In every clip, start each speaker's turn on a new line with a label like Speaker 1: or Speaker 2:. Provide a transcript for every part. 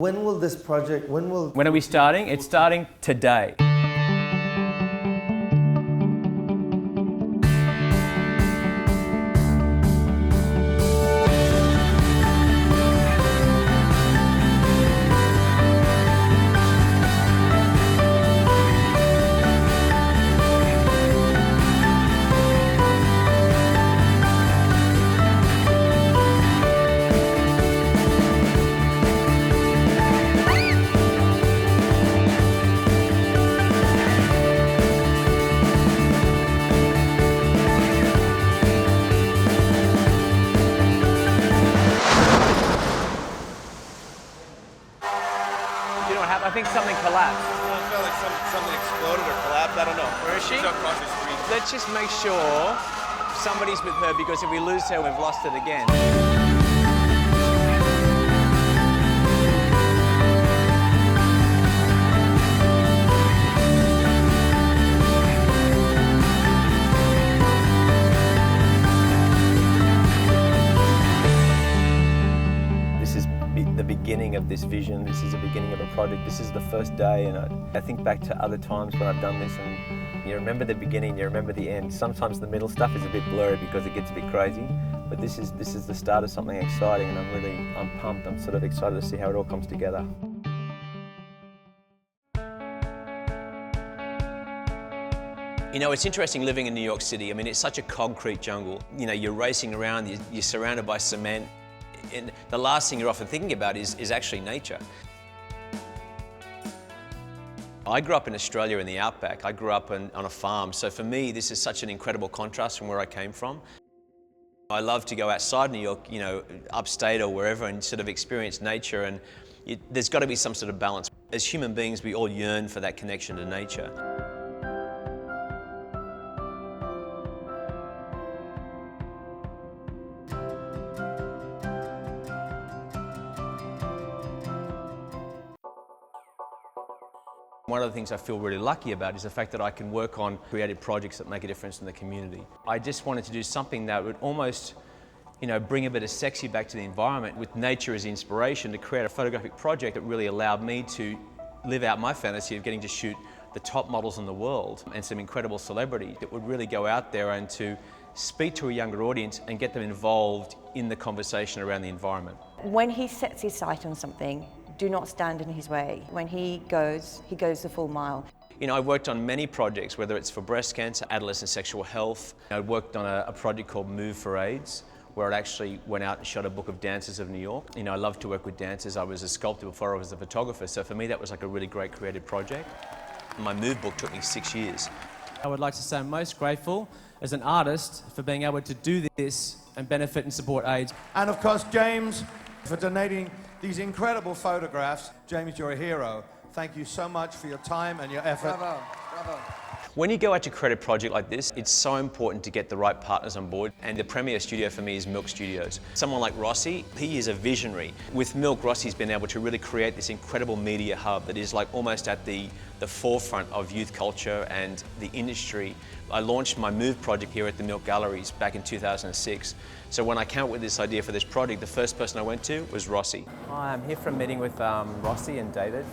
Speaker 1: When will this project,
Speaker 2: When are we starting? It's starting today. I think something collapsed.
Speaker 3: I felt like something exploded or collapsed. I don't know.
Speaker 2: Where is she?
Speaker 3: She's across the street.
Speaker 2: Let's just make sure somebody's with her, because if we lose her, we've lost it again. The beginning of this vision, this is the beginning of a project, this is the first day, and I think back to other times when I've done this, and you remember the beginning, you remember the end. Sometimes the middle stuff is a bit blurry because it gets a bit crazy, but this is the start of something exciting, and I'm pumped. I'm sort of excited to see how it all comes together. You know, it's interesting living in New York City. I mean, it's such a concrete jungle. You know, you're racing around, you're surrounded by cement. And the last thing you're often thinking about is actually nature. I grew up in Australia in the outback. I grew up on a farm, so for me this is such an incredible contrast from where I came from. I love to go outside New York, you know, upstate or wherever, and sort of experience nature, and there's got to be some sort of balance. As human beings, we all yearn for that connection to nature. One of the things I feel really lucky about is the fact that I can work on creative projects that make a difference in the community. I just wanted to do something that would almost, you know, bring a bit of sexy back to the environment with nature as inspiration, to create a photographic project that really allowed me to live out my fantasy of getting to shoot the top models in the world and some incredible celebrities that would really go out there and to speak to a younger audience and get them involved in the conversation around the environment.
Speaker 4: When he sets his sight on something, do not stand in his way. When he goes the full mile.
Speaker 2: You know, I've worked on many projects, whether it's for breast cancer, adolescent sexual health. I worked on a project called Move for AIDS, where I actually went out and shot a book of dancers of New York. You know, I love to work with dancers. I was a sculptor before I was a photographer, so for me that was like a really great creative project. My Move book took me 6 years.
Speaker 5: I would like to say I'm most grateful as an artist for being able to do this and benefit and support AIDS.
Speaker 6: And of course, James, for donating these incredible photographs. James, you're a hero. Thank you so much for your time and your effort.
Speaker 3: Bravo, bravo.
Speaker 2: When you go out to create a project like this, it's so important to get the right partners on board, and the premier studio for me is Milk Studios. Someone like Rossi, he is a visionary. With Milk, Rossi's been able to really create this incredible media hub that is like almost at the forefront of youth culture and the industry. I launched my Move project here at the Milk Galleries back in 2006. So when I came up with this idea for this project, the first person I went to was Rossi.
Speaker 5: Hi, I'm here for a meeting with Rossi and David.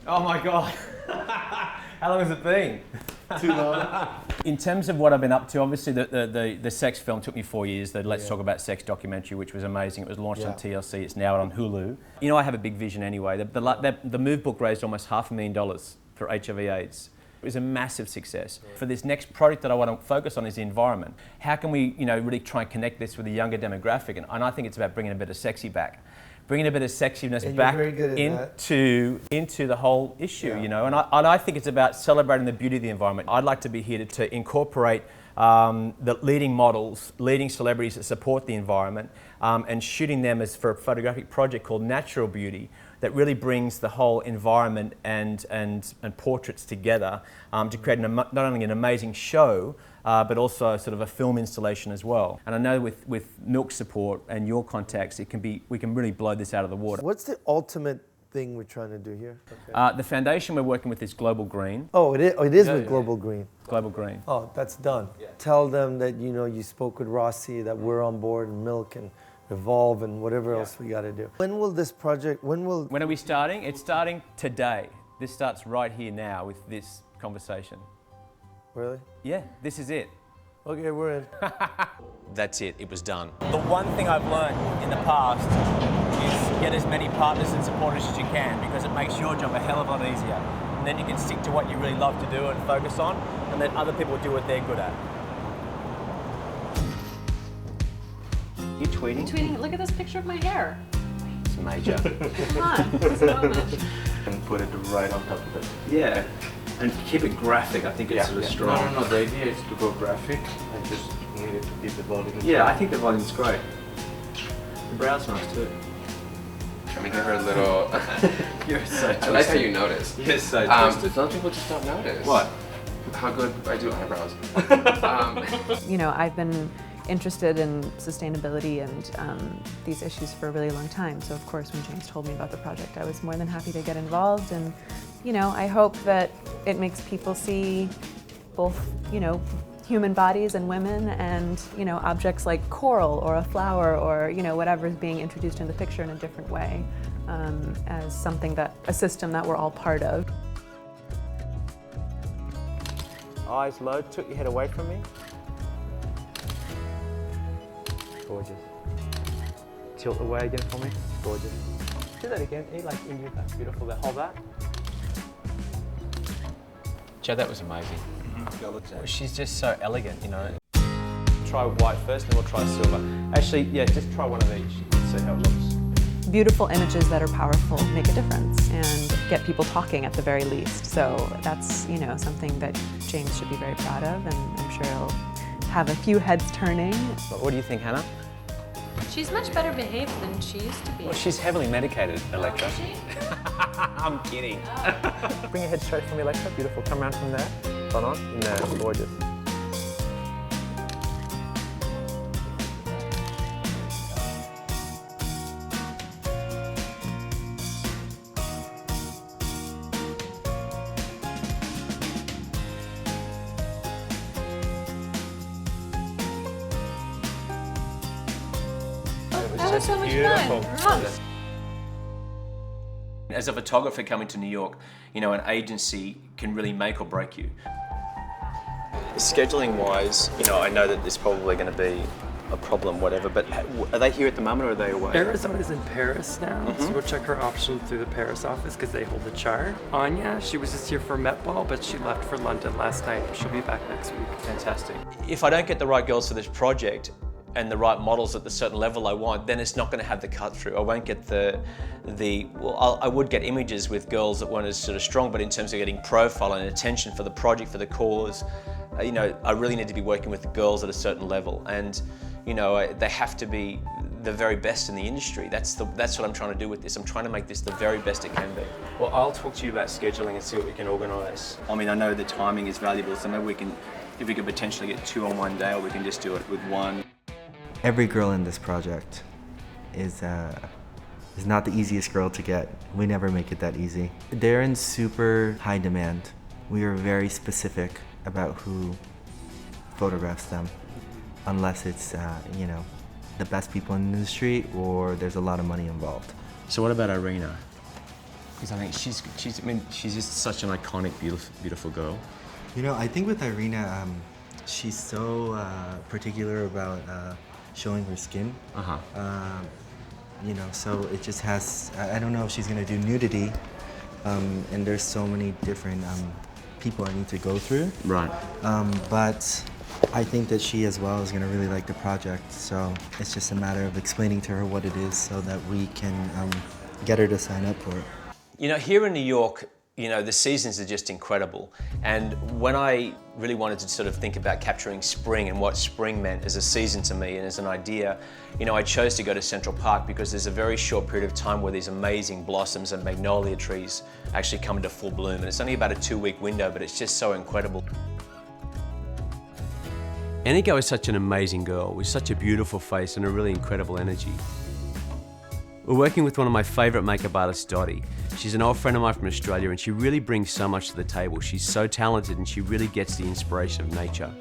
Speaker 2: Oh my God. How long has it been?
Speaker 1: Too long.
Speaker 2: In terms of what I've been up to, obviously the sex film took me 4 years, the Let's Talk About Sex documentary, which was amazing. It was launched on TLC, it's now on Hulu. You know, I have a big vision anyway. The Move book raised almost $500,000 for HIV/AIDS. It was a massive success. For this next project that I want to focus on is the environment. How can we, you know, really try and connect this with a younger demographic? And I think it's about bringing a bit of sexy back. Bringing a bit of sexiness back into the whole issue, you know, and I think it's about celebrating the beauty of the environment. I'd like to be here to incorporate the leading models, leading celebrities that support the environment, and shooting them as for a photographic project called Natural Beauty that really brings the whole environment and portraits together to create not only an amazing show, but also sort of a film installation as well. And I know with Milk's support and your contacts, we can really blow this out of the water.
Speaker 1: What's the ultimate thing we're trying to do here? Okay.
Speaker 2: The foundation we're working with is Global Green.
Speaker 1: Oh, it is with Global Green.
Speaker 2: Global Green.
Speaker 1: Oh, that's done. Yeah. Tell them that, you know, you spoke with Rossi, that we're on board, and Milk, and evolve and whatever else we got to do. When will this project, when
Speaker 2: are we starting? It's starting today. This starts right here now with this conversation.
Speaker 1: Really?
Speaker 2: Yeah, this is it.
Speaker 1: Okay, we're in.
Speaker 2: That's it, it was done. The one thing I've learned in the past is get as many partners and supporters as you can, because it makes your job a hell of a lot easier. And then you can stick to what you really love to do and focus on, and let other people do what they're good at. You tweeting?
Speaker 7: Tweeting, look at this picture of my hair.
Speaker 2: It's major.
Speaker 7: Come on, this is so much.
Speaker 8: And put it right on top of it.
Speaker 2: Yeah, and keep it graphic. I think it's sort of strong.
Speaker 8: No, the idea is to go graphic. I just needed to keep the volume.
Speaker 2: Yeah, I think the volume's great. The brow's nice too.
Speaker 9: Let me give her a little.
Speaker 2: You're so twisted.
Speaker 9: I like how you notice.
Speaker 2: You're so twisted.
Speaker 9: Some people just don't notice.
Speaker 2: What?
Speaker 9: How good I do eyebrows.
Speaker 7: You know, I've been interested in sustainability and these issues for a really long time. So of course, when James told me about the project, I was more than happy to get involved. And you know, I hope that it makes people see both, you know, human bodies and women, and you know, objects like coral or a flower or you know, whatever is being introduced in the picture in a different way, as something that a system that we're all part of.
Speaker 2: Eyes low. Took your head away from me. Gorgeous. Tilt away again for me. Gorgeous. Do that again. Like India. That's beautiful. Hold that. Joe, that was amazing. She's just so elegant, you know. Try white first, then we'll try silver. Actually, yeah, just try one of each. See how it looks.
Speaker 7: Beautiful images that are powerful make a difference and get people talking at the very least. So that's, you know, something that James should be very proud of, and I'm sure he'll have a few heads turning.
Speaker 2: What do you think, Hannah?
Speaker 10: She's much better behaved than she used to be.
Speaker 2: Well, she's heavily medicated, Electra.
Speaker 10: Is she?
Speaker 2: I'm kidding. Bring your head straight for me, Electra. Beautiful. Come around from there. Front on. In there. Gorgeous.
Speaker 10: That was so much fun.
Speaker 2: As a photographer coming to New York, you know, an agency can really make or break you. Scheduling wise, you know, I know that there's probably going to be a problem, whatever, but are they here at the moment or are they away?
Speaker 11: Arizona's in Paris now, so we'll check her option through the Paris office because they hold the chart. Anya, she was just here for Met Ball, but she left for London last night. She'll be back next week.
Speaker 2: Fantastic. If I don't get the right girls for this project and the right models at the certain level I want, then it's not going to have the cut through. I won't get well, I would get images with girls that weren't as sort of strong, but in terms of getting profile and attention for the project, for the cause, you know, I really need to be working with the girls at a certain level, and you know, they have to be the very best in the industry. That's what I'm trying to do with this. I'm trying to make this the very best it can be. Well, I'll talk to you about scheduling and see what we can organise. I mean, I know the timing is valuable, so maybe we can, if we could potentially get 2 on one day, or we can just do it with one.
Speaker 12: Every girl in this project is not the easiest girl to get. We never make it that easy. They're in super high demand. We are very specific about who photographs them, unless it's you know, the best people in the industry or there's a lot of money involved.
Speaker 2: So what about Irina? Because I think she's just such an iconic, beautiful girl.
Speaker 12: You know, I think with Irina, she's so particular about showing her skin. You know, so it just has, I don't know if she's gonna do nudity, and there's so many different people I need to go through.
Speaker 2: Right.
Speaker 12: But I think that she as well is gonna really like the project, so it's just a matter of explaining to her what it is so that we can get her to sign up for it.
Speaker 2: You know, here in New York, you know, the seasons are just incredible. And when I really wanted to sort of think about capturing spring and what spring meant as a season to me and as an idea, you know, I chose to go to Central Park because there's a very short period of time where these amazing blossoms and magnolia trees actually come into full bloom. And it's only about a 2-week window, but it's just so incredible. Enigo is such an amazing girl with such a beautiful face and a really incredible energy. We're working with one of my favourite makeup artists, Dottie. She's an old friend of mine from Australia, and she really brings so much to the table. She's so talented and she really gets the inspiration of nature.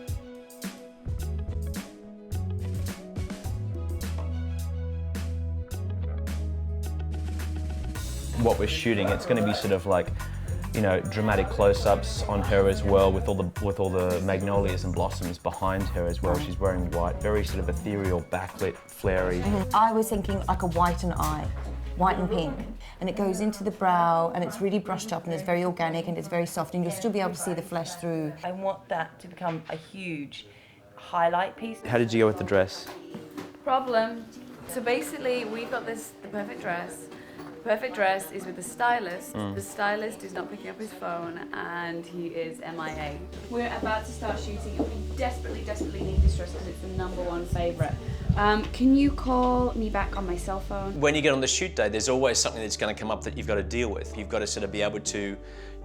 Speaker 2: what we're shooting. It's going to be sort of like, you know, dramatic close-ups on her as well, with all the magnolias and blossoms behind her as well. She's wearing white, very sort of ethereal, backlit, flary.
Speaker 4: I was thinking like a white and eye, white and pink, and it goes into the brow, and it's really brushed up, and it's very organic, and it's very soft, and you'll still be able to see the flesh through. I want that to become a huge highlight piece.
Speaker 2: How did you go with the dress?
Speaker 13: Problem. So basically, we've got the perfect dress. The perfect dress is with the stylist. The stylist is not picking up his phone, and he is MIA. We're about to start shooting, and we desperately, desperately need this dress because it's the #1 favourite. Can you call me back on my cell phone?
Speaker 2: When you get on the shoot day, there's always something that's going to come up that you've got to deal with. You've got to sort of be able to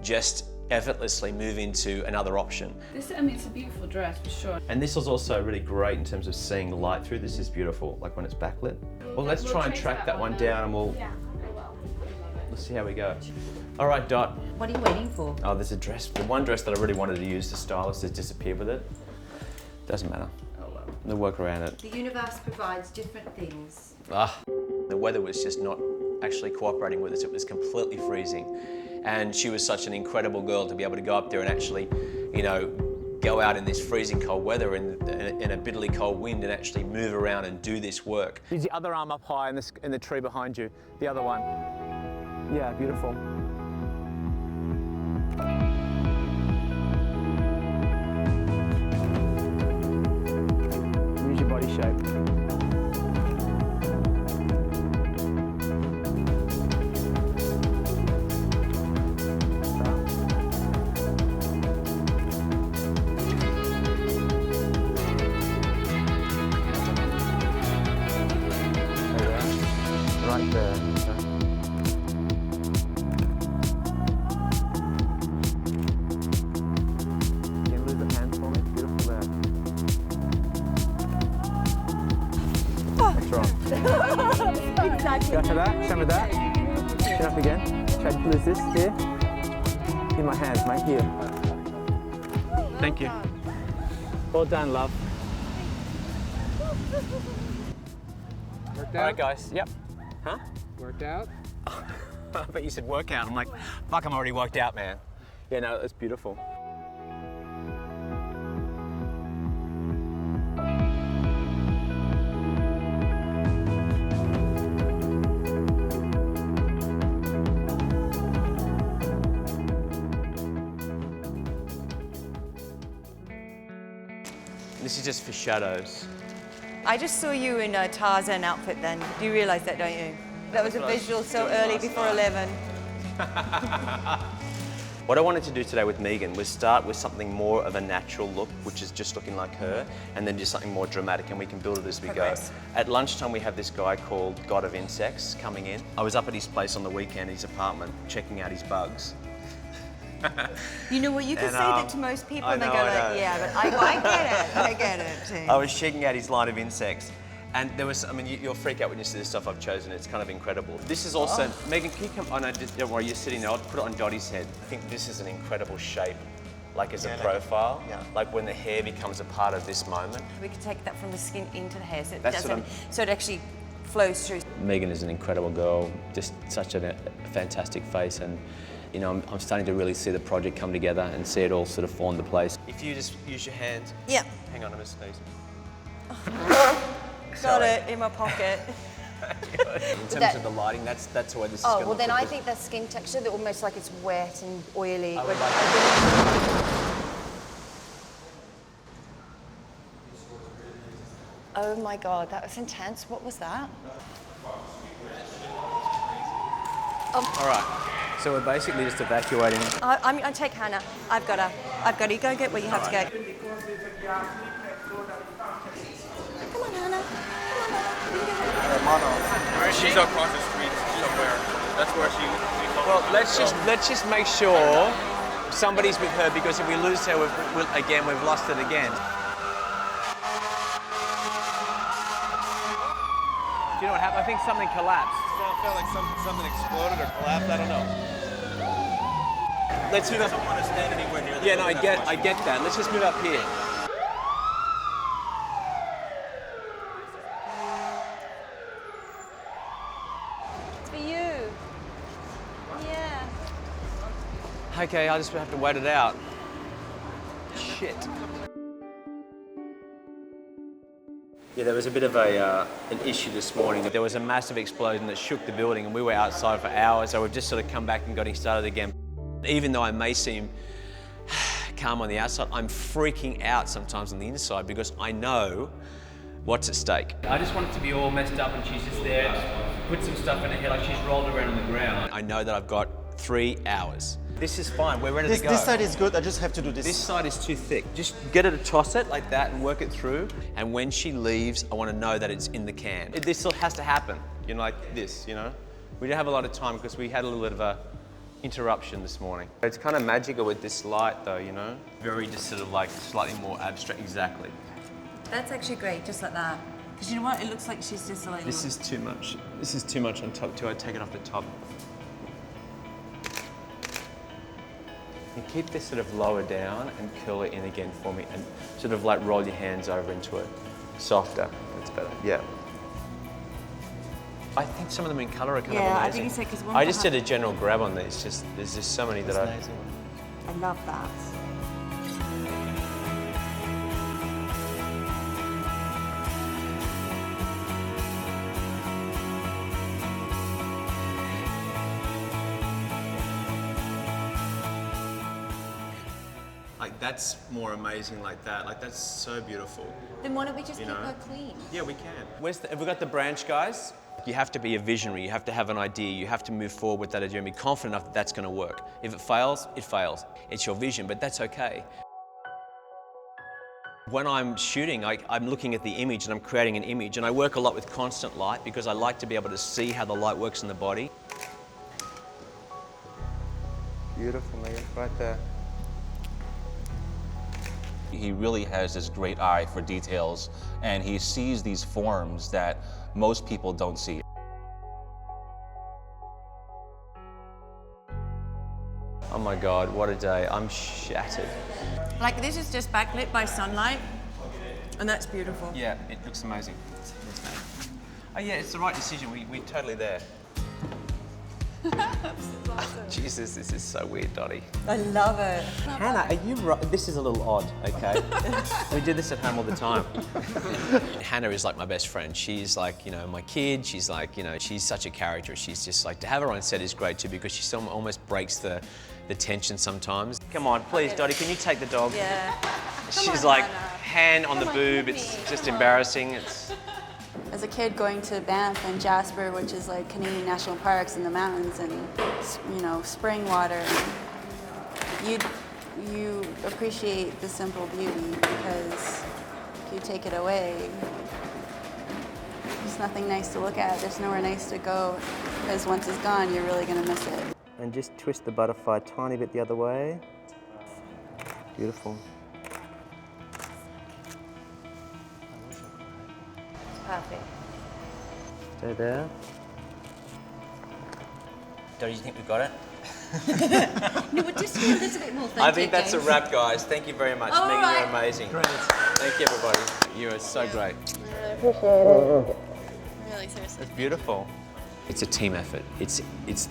Speaker 2: just effortlessly move into another option.
Speaker 13: This, I mean, it's a beautiful dress for sure.
Speaker 2: And this is also really great in terms of seeing the light through. This is beautiful, like when it's backlit. Well, let's try and track that one down, and we'll see how we go. All right, Dot.
Speaker 4: What are you waiting for?
Speaker 2: Oh, there's a dress. The one dress that I really wanted to use, the stylist has disappeared with it. Doesn't matter. We'll work around it.
Speaker 4: The universe provides different things.
Speaker 2: The weather was just not actually cooperating with us. It was completely freezing. And she was such an incredible girl to be able to go up there and actually, you know, go out in this freezing cold weather in a bitterly cold wind and actually move around and do this work.
Speaker 5: Use the other arm up high in the tree behind you. The other one. Yeah, beautiful. Use your body shape. Right there.
Speaker 4: Exactly.
Speaker 5: Go for that, show me that. Chin up again. Try to lose this here. In my hands, mate, here. Thank you. Well done, love.
Speaker 14: Worked out?
Speaker 2: All right, guys. Yep. Huh?
Speaker 14: Worked out?
Speaker 2: I bet you said workout. I'm like, fuck, I'm already worked out, man. Yeah, no, it's beautiful. This is just for shadows.
Speaker 4: I just saw you in a Tarzan outfit then. You realise that, don't you? That was a visual so early before 11.
Speaker 2: What I wanted to do today with Megan was start with something more of a natural look, which is just looking like her, and then just something more dramatic, and we can build it as we go. At lunchtime, we have this guy called God of Insects coming in. I was up at his place on the weekend, his apartment, checking out his bugs.
Speaker 4: You know what, you can say that to most people and they go like, yeah, but I get it, I get it.
Speaker 2: I was checking out his line of insects. And there was, I mean, you'll freak out when you see the stuff I've chosen. It's kind of incredible. This is also, Megan, can you come, oh no, don't worry, you're sitting there. I'll put it on Dottie's head. I think this is an incredible shape, like as a profile. Like when the hair becomes a part of this moment.
Speaker 4: We could take that from the skin into the hair so it actually flows through.
Speaker 2: Megan is an incredible girl, just such a fantastic face, and you know, I'm starting to really see the project come together and see it all sort of fall into place. If you just use your hands.
Speaker 4: Yeah.
Speaker 2: Hang on, I'm gonna sneeze.
Speaker 4: Got it in my pocket.
Speaker 2: In terms of the lighting, that's the way this is going to look.
Speaker 4: Oh, well then I think that skin texture, that almost like it's wet and oily. Oh my God, that was intense. What was that?
Speaker 2: All right. So we're basically just evacuating.
Speaker 4: I take Hannah. I've got her. You go get where you have to go. Come on, Hannah.
Speaker 3: She's across the street somewhere. That's where she.
Speaker 2: Well, let's just make sure somebody's with her, because if we lose her, we've lost it again. Do you know what happened? I think something collapsed.
Speaker 3: I felt like something exploded or collapsed. I don't know.
Speaker 2: Let's move up.
Speaker 3: I don't want to stand anywhere near.
Speaker 2: Yeah, no, I get that. Let's just move up here.
Speaker 4: It's for you.
Speaker 2: Okay, I just have to wait it out. Shit. Yeah, there was a bit of an issue this morning. There was a massive explosion that shook the building and we were outside for hours, so we've just sort of come back and got started again. Even though I may seem calm on the outside, I'm freaking out sometimes on the inside because I know what's at stake. I just want it to be all messed up and she's just there, put some stuff in her head like she's rolled around on the ground. I know that I've got 3 hours. This is fine, we're ready to go.
Speaker 1: This side is good, I just have to do this.
Speaker 2: This side is too thick. Just get her to toss it like that and work it through. And when she leaves, I want to know that it's in the can. This still has to happen, you know, like this, you know? We didn't have a lot of time because we had a little bit of a interruption this morning. It's kind of magical with this light though, you know? Very just sort of like slightly more abstract, exactly.
Speaker 4: That's actually great, just like that. Because you know what, it looks like she's just like...
Speaker 2: This is too much. This is too much on top too. I take it off the top. And keep this sort of lower down and curl it in again for me and sort of like roll your hands over into it. Softer, that's better, yeah. I think some of them in colour are kind of amazing.
Speaker 4: Yeah, I think so, because
Speaker 2: I just did a general grab on these, there's just so many that
Speaker 4: I love that.
Speaker 2: Like that's more amazing like that. Like that's so beautiful.
Speaker 4: Then why don't we just keep her clean?
Speaker 2: Yeah, we can. Have we got the branch, guys? You have to be a visionary. You have to have an idea. You have to move forward with that idea and be confident enough that that's going to work. If it fails, it fails. It's your vision, but that's okay. When I'm shooting, I'm looking at the image and I'm creating an image, and I work a lot with constant light because I like to be able to see how the light works in the body.
Speaker 9: Beautiful, Megan, right there.
Speaker 15: He really has this great eye for details, and he sees these forms that most people don't see.
Speaker 2: Oh my God, what a day. I'm shattered.
Speaker 4: Like this is just backlit by sunlight, and that's beautiful.
Speaker 2: Yeah, it looks amazing. Oh yeah, it's the right decision. We're totally there. Jesus, this is so weird, Dottie.
Speaker 4: I love it.
Speaker 2: Hannah, are you right? This is a little odd, okay? We do this at home all the time. Hannah is like my best friend. She's like, you know, my kid. She's like, you know, she's such a character. She's just like, to have her on set is great too because she almost breaks the tension sometimes. Come on, please, Dottie, can you take the dog?
Speaker 4: Yeah.
Speaker 2: She's like, hand on the boob. It's just embarrassing.
Speaker 13: As a kid going to Banff and Jasper, which is like Canadian national parks in the mountains and, you know, spring water, you appreciate the simple beauty because if you take it away, there's nothing nice to look at. There's nowhere nice to go because once it's gone, you're really going to miss it.
Speaker 2: And just twist the butterfly a tiny bit the other way. Beautiful.
Speaker 4: Perfect.
Speaker 2: Stay there. Don't you think we got it?
Speaker 4: No, but just a little bit more authentic.
Speaker 2: I think that's
Speaker 4: James.
Speaker 2: a wrap, guys. Thank you very much. Megan,
Speaker 4: right.
Speaker 2: you're amazing. Great. Thank you, everybody. You are so great.
Speaker 13: I really appreciate it. Really, seriously.
Speaker 2: It's beautiful. It's a team effort. It's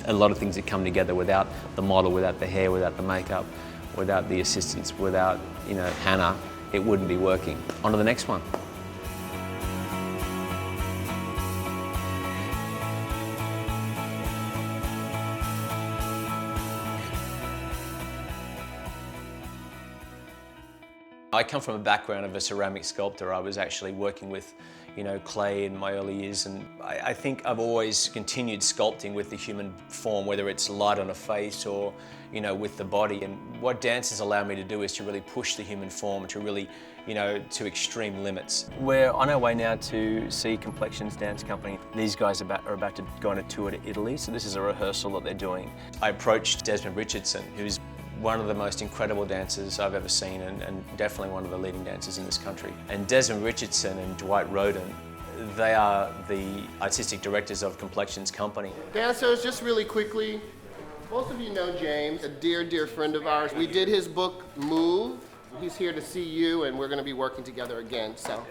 Speaker 2: a lot of things that come together without the model, without the hair, without the makeup, without the assistants, without, you know, Hannah, it wouldn't be working. On to the next one. I come from a background of a ceramic sculptor. I was actually working with, you know, clay in my early years, and I think I've always continued sculpting with the human form, whether it's light on a face or, you know, with the body. And what dances allow me to do is to really push the human form to really, you know, to extreme limits. We're on our way now to see Complexion's dance company. These guys are about to go on a tour to Italy, so this is a rehearsal that they're doing. I approached Desmond Richardson, who's one of the most incredible dancers I've ever seen and definitely one of the leading dancers in this country. And Desmond Richardson and Dwight Roden, they are the artistic directors of Complexion's company.
Speaker 16: Dancers, just really quickly, most of you know James, a dear, dear friend of ours. We did his book, Move. He's here to see you, and we're going to be working together again, so.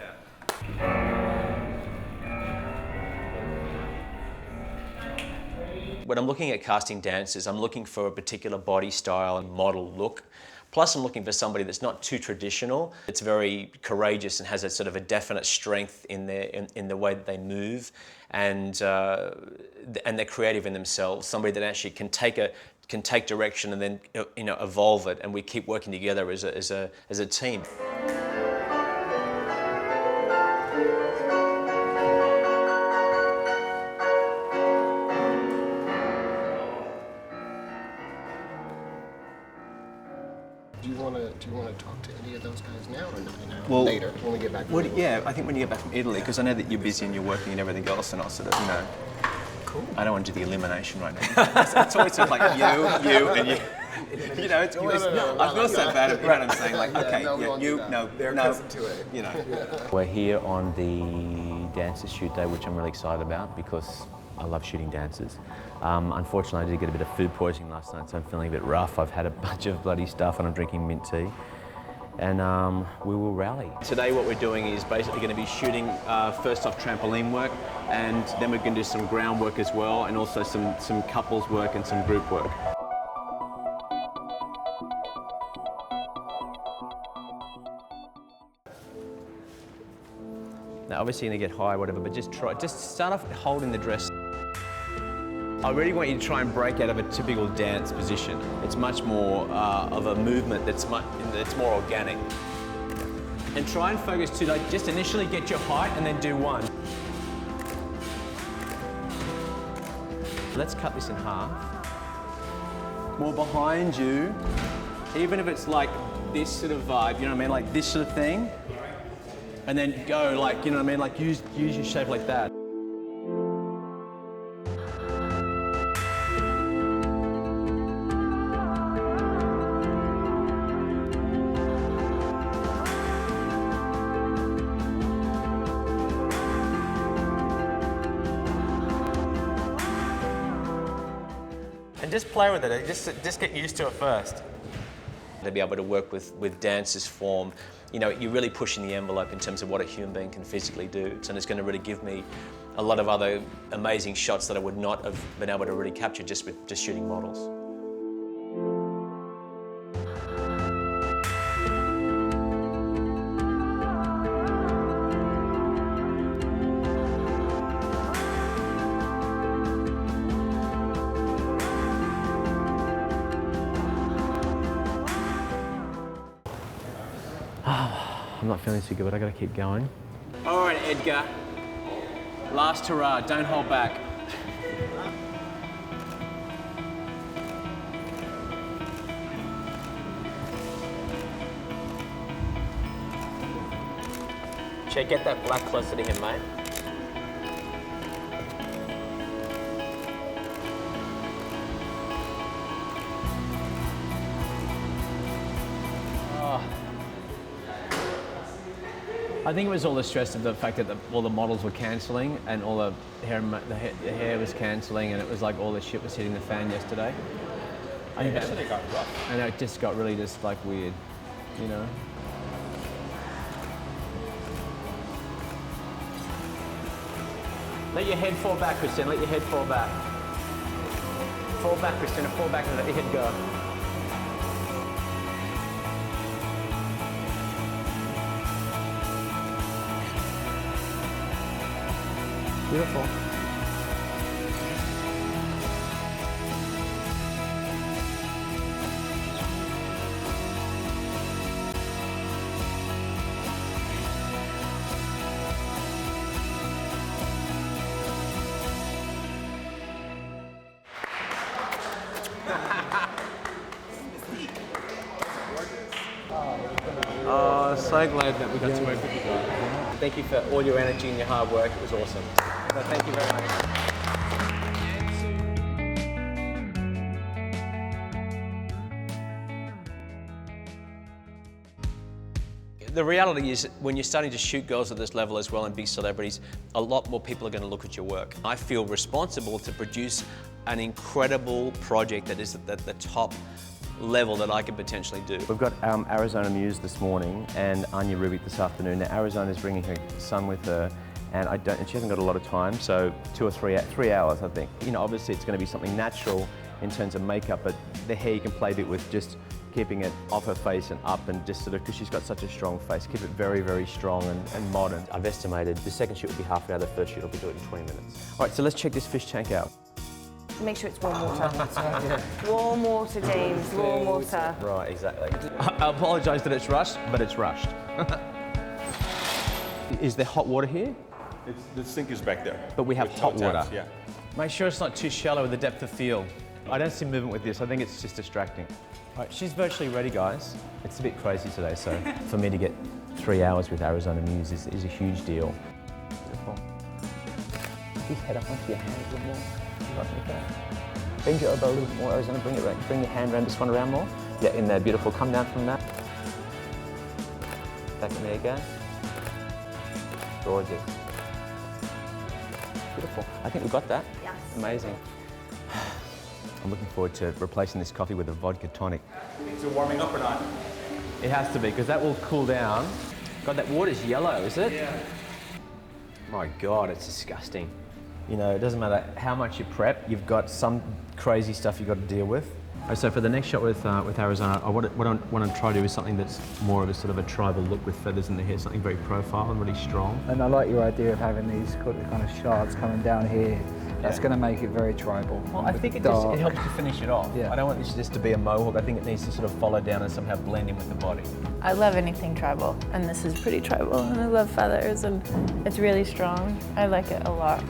Speaker 2: When I'm looking at casting dancers, I'm looking for a particular body style and model look. Plus, I'm looking for somebody that's not too traditional. It's very courageous and has a sort of a definite strength in the way that they move, and they're creative in themselves. Somebody that actually can take direction and then evolve it, and we keep working together as a team.
Speaker 16: Do you want to talk to any of those guys now or not?
Speaker 2: Well,
Speaker 16: later when we get back?
Speaker 2: Yeah, I think when you get back from Italy, because I know that you're busy and you're working and everything else, and I'll sort of, Cool. I don't want to do the elimination right now. It's always sort of like you, and you. It's always. I feel so bad about saying like, okay, they're cousin to it. We're here on the Dancers Shoot Day, which I'm really excited about because I love shooting dancers. Unfortunately, I did get a bit of food poisoning last night, so I'm feeling a bit rough. I've had a bunch of bloody stuff and I'm drinking mint tea. And we will rally. Today what we're doing is basically going to be shooting first off trampoline work, and then we're going to do some groundwork as well, and also some couples work and some group work. Now obviously you're going to get high, whatever, but just start off holding the dress. I really want you to try and break out of a typical dance position. It's much more of a movement that's more organic. And try and focus to just initially get your height and then do one. Let's cut this in half. More behind you, even if it's like this sort of vibe, you know what I mean, like this sort of thing. And then go like, you know what I mean, like use your shape like that. And just play with it, just get used to it first. To be able to work with dance's form, you're really pushing the envelope in terms of what a human being can physically do. And it's going to really give me a lot of other amazing shots that I would not have been able to really capture just with shooting models. I'm not feeling too good, but I gotta keep going. All right, Edgar. Last hurrah, don't hold back. Check, get that black closer to him, mate. I think it was all the stress of the fact that all the models were cancelling and all the hair was cancelling, and it was like all the shit was hitting the fan yesterday.
Speaker 3: Yesterday got rough.
Speaker 2: And it just got really like weird, Let your head fall back, Christina. Let your head fall back. Fall back, Christina. Fall back and let your head go. Beautiful. Oh, so glad that we got to work with you guys. Thank you for all your energy and your hard work. It was awesome. So thank you very much. The reality is, when you're starting to shoot girls at this level as well and be celebrities, a lot more people are going to look at your work. I feel responsible to produce an incredible project that is at the top level that I could potentially do. We've got Arizona Muse this morning and Anya Rubik this afternoon. Now, Arizona's bringing her son with her, and she hasn't got a lot of time, so 2 or 3 hours, I think. You know, obviously it's going to be something natural in terms of makeup, but the hair you can play a bit with just keeping it off her face and up, and just sort of, because she's got such a strong face, keep it very, very strong and modern. I've estimated the second shoot will be half an hour, the first shoot will be doing it in 20 minutes. All right, so let's check this fish tank out.
Speaker 4: Make sure it's warm water. Warm water, James, warm water.
Speaker 2: Right, exactly. I apologise that it's rushed, but it's rushed. Is there hot water here?
Speaker 3: The sink is back there.
Speaker 2: But we have hot water.
Speaker 3: Yeah.
Speaker 2: Make sure it's not too shallow with the depth of field. I don't see movement with this. I think it's just distracting. All right, she's virtually ready, guys. It's a bit crazy today, so for me to get 3 hours with Arizona Muse is a huge deal. Beautiful. Please head up onto your hands a little more. Like that. Bend your elbow a little bit more, Arizona. Bring it right. Bring your hand around this one around more. Yeah, in there. Beautiful. Come down from that. Back in there again. Gorgeous. Beautiful. I think we got that.
Speaker 4: Yes.
Speaker 2: Amazing. I'm looking forward to replacing this coffee with a vodka tonic.
Speaker 3: Is it warming up or not?
Speaker 2: It has to be, because that will cool down. God, that water's yellow, is it?
Speaker 3: Yeah.
Speaker 2: My God, it's disgusting. You know, it doesn't matter how much you prep, you've got some crazy stuff you've got to deal with. So for the next shot with Arizona, what I want to try to do is something that's more of a sort of a tribal look with feathers in the hair, something very profile and really strong.
Speaker 17: And I like your idea of having these kind of shards coming down here. That's going to make it very tribal.
Speaker 2: Well, I think it helps to finish it off. Yeah. I don't want this just to be a mohawk. I think it needs to sort of follow down and somehow blend in with the body.
Speaker 10: I love anything tribal, and this is pretty tribal, and I love feathers, and it's really strong. I like it a lot.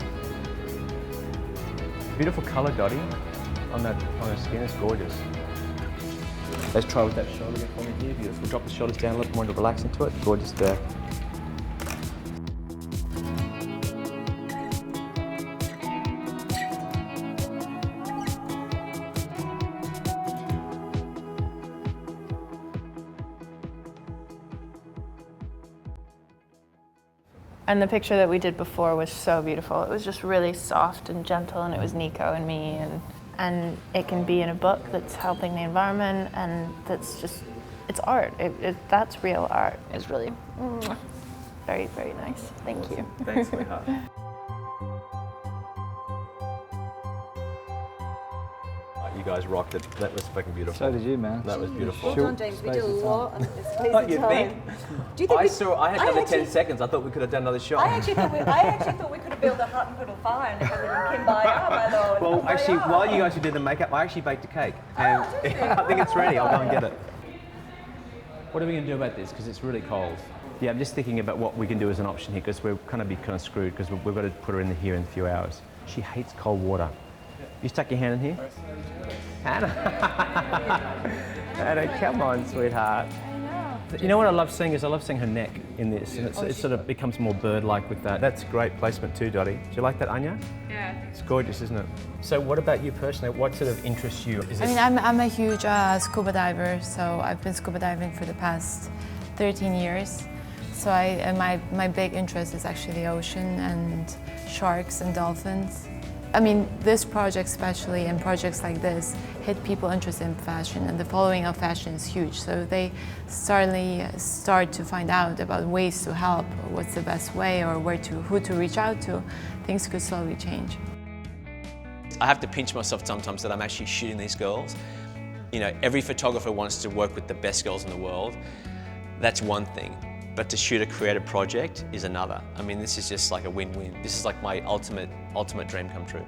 Speaker 2: Beautiful colour, Dottie, on her skin. It's gorgeous. Let's try with that shoulder again for me here. Beautiful. Drop the shoulders down a little more to relax into it. Gorgeous there.
Speaker 10: And the picture that we did before was so beautiful. It was just really soft and gentle, and it was Nico and me, and it can be in a book that's helping the environment, and that's just, it's art. That's real art. It's really very, very nice. Thank you.
Speaker 2: Thanks, sweetheart. You guys rocked it. That was fucking beautiful.
Speaker 17: So did you, man.
Speaker 2: That was beautiful.
Speaker 4: Well done, James. We did a lot in this space
Speaker 2: What
Speaker 4: of
Speaker 2: you
Speaker 4: time.
Speaker 2: think?
Speaker 4: Do you think
Speaker 2: I had another 10 seconds. I thought we could have done another shot.
Speaker 4: I actually thought we could have built a hut and put a fire and have it in Kimbaya, my lord.
Speaker 2: Well, actually, while you guys did the makeup, I actually baked a cake. And I think it's ready. I'll go and get it. What are we going to do about this? Because it's really cold. Yeah, I'm just thinking about what we can do as an option here, because we're kind of screwed, because we've got to put her in here in a few hours. She hates cold water. You stuck your hand in here? Hannah. Hannah, come on, sweetheart. You know what I love seeing is I love seeing her neck in this, and it sort of becomes more bird-like with that. That's great placement too, Dottie. Do you like that, Anya?
Speaker 10: Yeah.
Speaker 2: It's gorgeous, isn't it? So what about you personally? What sort of interests you?
Speaker 18: I mean, I'm a huge scuba diver, so I've been scuba diving for the past 13 years. So my big interest is actually the ocean and sharks and dolphins. I mean, this project especially, and projects like this, hit people interested in fashion, and the following of fashion is huge. So they suddenly start to find out about ways to help, or what's the best way, or who to reach out to. Things could slowly change.
Speaker 19: I have to pinch myself sometimes that I'm actually shooting these girls. You know, every photographer wants to work with the best girls in the world. That's one thing. But to shoot a creative project is another. I mean, this is just like a win-win. This is like my ultimate dream come true.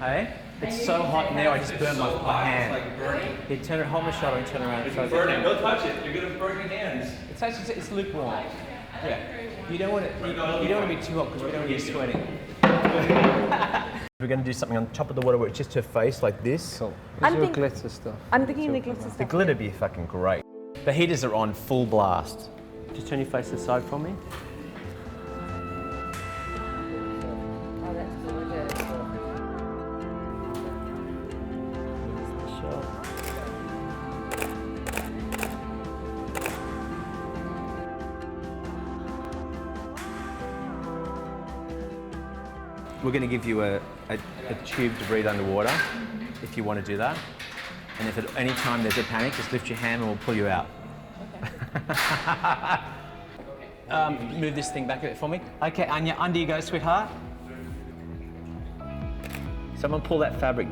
Speaker 2: Hey? It's so hot now, I just burned my hand. You turn it, hold my shoulder and turn around.
Speaker 3: It's burning, don't touch it. You're gonna burn your hands.
Speaker 2: It's actually, it's lukewarm. Yeah. You don't want to be too hot because we don't want you sweating. We're going to do something on top of the water where it's just her face like this.
Speaker 17: Cool. Where's your glitter stuff?
Speaker 4: I'm thinking the glitter stuff.
Speaker 2: The glitter would be fucking great. The heaters are on full blast. Just turn your face to the side for me.
Speaker 4: Oh, that's gorgeous.
Speaker 2: We're going to give you a tube to breathe underwater, if you want to do that. And if at any time there's a panic, just lift your hand and we'll pull you out. Okay. Move this thing back a bit for me. Okay, Anya, under you go, sweetheart. Someone pull that fabric.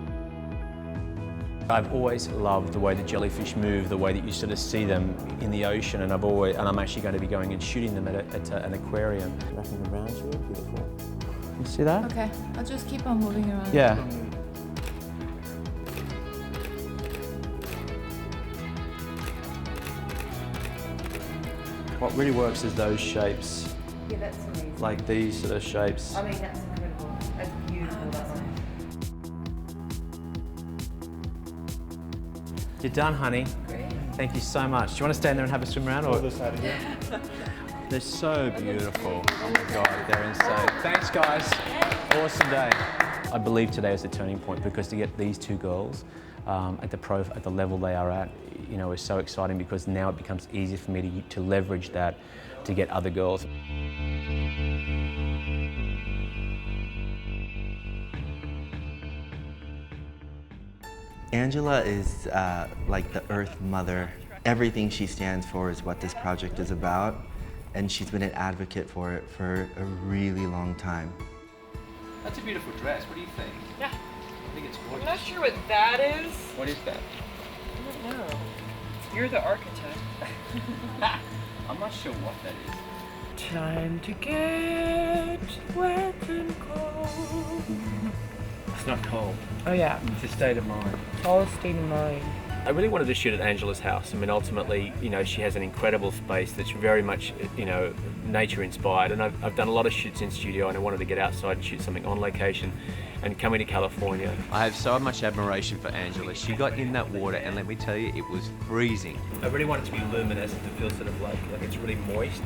Speaker 2: I've always loved the way the jellyfish move, the way that you sort of see them in the ocean, and I'm actually going to be going and shooting them at an aquarium. Wrapping around you, beautiful. You see that?
Speaker 18: Okay, I'll just keep on moving around.
Speaker 2: Yeah. What really works is those shapes.
Speaker 4: Yeah, that's amazing.
Speaker 2: Like these sort of shapes.
Speaker 4: I mean, that's incredible. That's beautiful, that's it.
Speaker 2: You're done, honey.
Speaker 4: Great.
Speaker 2: Thank you so much. Do you want to stand there and have a swim around? Or?
Speaker 8: This side here.
Speaker 2: They're so beautiful. Oh my God, they're insane. Thanks, guys. Awesome day. I believe today is the turning point because to get these two girls at the level they are at, you know, is so exciting because now it becomes easier for me to leverage that to get other girls.
Speaker 12: Angela is like the Earth Mother. Everything she stands for is what this project is about, and she's been an advocate for it for a really long time.
Speaker 2: That's a beautiful dress. What do you think?
Speaker 20: Yeah.
Speaker 2: I think it's gorgeous.
Speaker 20: I'm not sure what that is.
Speaker 2: What is that?
Speaker 20: I don't know. You're the architect.
Speaker 2: I'm not sure what that is.
Speaker 20: Time to get wet and cold.
Speaker 2: It's not cold.
Speaker 20: Oh yeah.
Speaker 2: It's a state of mind.
Speaker 20: It's all a state of mind.
Speaker 2: I really wanted to shoot at Angela's house. I mean, ultimately, you know, she has an incredible space that's very much, you know, nature inspired. And I've done a lot of shoots in studio, and I wanted to get outside and shoot something on location. And coming to California, I have so much admiration for Angela. She got in that water, and let me tell you, it was freezing. I really want it to be luminescent, to feel sort of like it's really moist.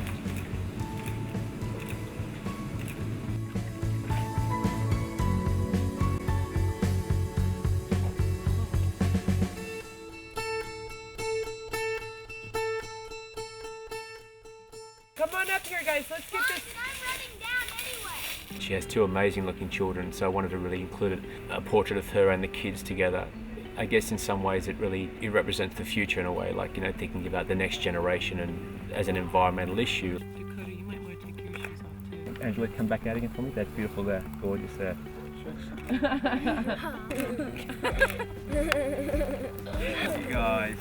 Speaker 20: Come on up here, guys. Let's get this.
Speaker 2: She has two amazing looking children, so I wanted to really include a portrait of her and the kids together. I guess in some ways it represents the future in a way, like, you know, thinking about the next generation and as an environmental issue.
Speaker 20: Dakota, you might want to take your shoes off too.
Speaker 2: Angela, come back out again for me. That's beautiful there. Gorgeous there. Thank you guys.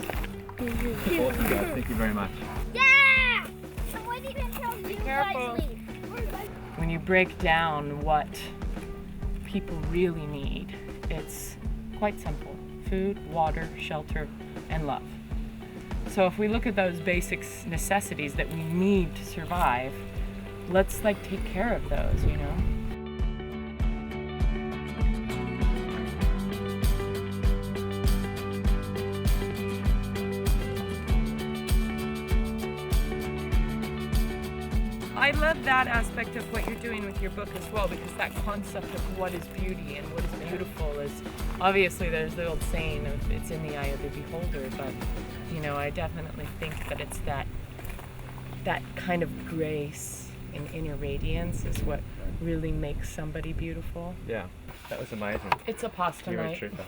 Speaker 2: Awesome guys, thank you very much.
Speaker 21: Yeah! So why didn't tell you
Speaker 20: careful.
Speaker 21: guys leave?
Speaker 20: When you break down what people really need, it's quite simple. Food, water, shelter, and love. So if we look at those basic necessities that we need to survive, let's like take care of those, you know? I love that aspect of what you're doing with your book as well, because that concept of what is beauty and what is beautiful is, obviously there's the old saying of it's in the eye of the beholder, but you know, I definitely think that it's that kind of grace and inner radiance is what really makes somebody beautiful.
Speaker 2: Yeah, that was amazing.
Speaker 20: It's a pasta
Speaker 2: You're
Speaker 20: night.
Speaker 2: a trooper.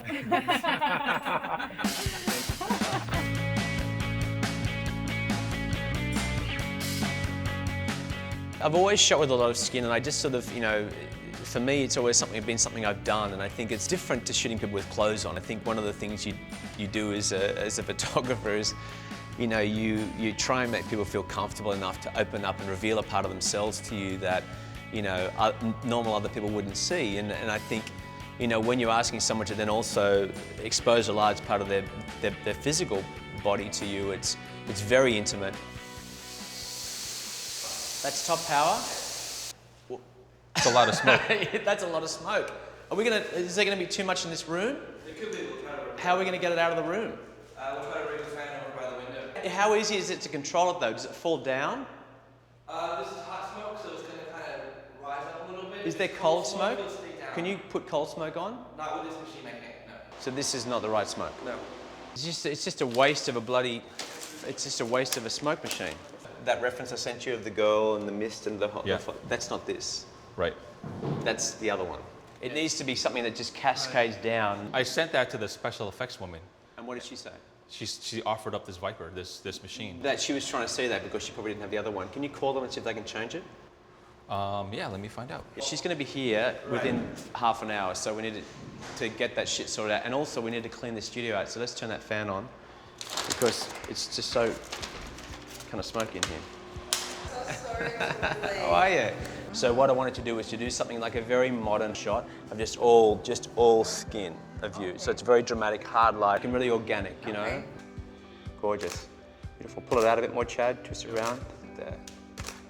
Speaker 19: I've always shot with a lot of skin, and I just sort of, you know, for me it's always been something I've done, and I think it's different to shooting people with clothes on. I think one of the things you do as a photographer is, you know, you try and make people feel comfortable enough to open up and reveal a part of themselves to you that, you know, normal other people wouldn't see. And I think, you know, when you're asking someone to then also expose a large part of their physical body to you, it's very intimate. That's top power.
Speaker 15: It's a lot of smoke.
Speaker 19: That's a lot of smoke. Is there gonna be too much in this room?
Speaker 22: There could be. We'll try to.
Speaker 19: How are we gonna get it out of the room?
Speaker 22: We'll try to bring the fan over by the window.
Speaker 19: How easy is it to control it though? Does it fall down?
Speaker 22: This is hot smoke, so it's gonna kind of rise up a little bit.
Speaker 19: Is there cold smoke? Can you put cold smoke on?
Speaker 22: Not with this machine, I can't. No.
Speaker 19: So this is not the right smoke?
Speaker 22: No.
Speaker 19: It's just a waste of it's just a waste of a smoke machine. That reference I sent you of the girl and the mist and the hot, that's not this.
Speaker 15: Right.
Speaker 19: That's the other one. It needs to be something that just cascades down.
Speaker 15: I sent that to the special effects woman.
Speaker 19: And what did she say?
Speaker 15: She offered up this Viper, this machine.
Speaker 19: That she was trying to see that because she probably didn't have the other one. Can you call them and see if they can change it?
Speaker 15: Yeah, let me find out.
Speaker 19: She's going to be here within half an hour, so we need to get that shit sorted out. And also we need to clean the studio out, so let's turn that fan on because it's just so kind of smoky in here.
Speaker 13: So sorry for the delay.
Speaker 19: How are you? So what I wanted to do was to do something like a very modern shot of just all skin of you. So it's very dramatic, hard light, and really organic, you know?
Speaker 13: Okay.
Speaker 19: Gorgeous. Beautiful. Pull it out a bit more, Chad. Twist it around. There.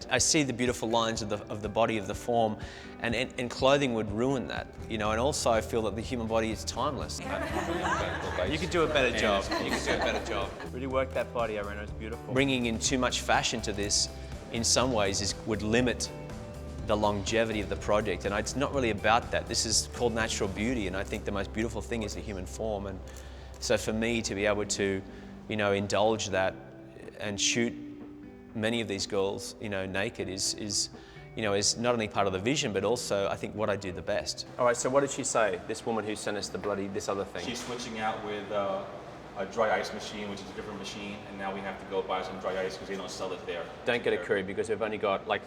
Speaker 19: I see the beautiful lines of the body, of the form, and clothing would ruin that, you know, and also I feel that the human body is timeless. You could do a better job. You could do a better job. Really work that body, Irena, it's beautiful. Bringing in too much fashion to this, in some ways, would limit the longevity of the project, and it's not really about that. This is called natural beauty, and I think the most beautiful thing is the human form, and so for me to be able to, you know, indulge that and shoot many of these girls, you know, naked is not only part of the vision, but also I think what I do the best. All right, so what did she say? This woman who sent us this other thing.
Speaker 15: She's switching out with a dry ice machine, which is a different machine, and now we have to go buy some dry ice because they don't sell it there.
Speaker 19: Don't get a curry because we've only got like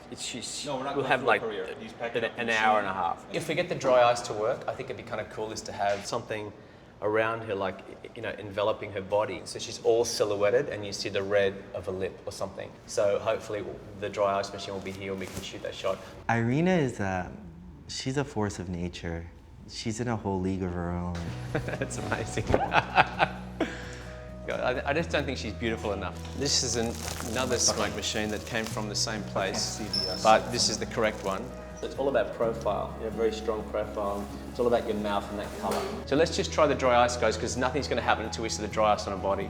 Speaker 19: we'll have like an hour and a half. If we get the dry ice to work, I think it'd be kind of cool is to have something around her, like, you know, enveloping her body. So she's all silhouetted and you see the red of a lip or something. So hopefully the dry ice machine will be here and we can shoot that shot.
Speaker 12: Irena is she's a force of nature. She's in a whole league of her own.
Speaker 19: That's amazing. God, I just don't think she's beautiful enough. This is another smoke machine that came from the same place, but this is the correct one. It's all about profile, you know, very strong profile. It's all about your mouth and that colour. So let's just try the dry ice, guys, because nothing's going to happen until we see the dry ice on a body.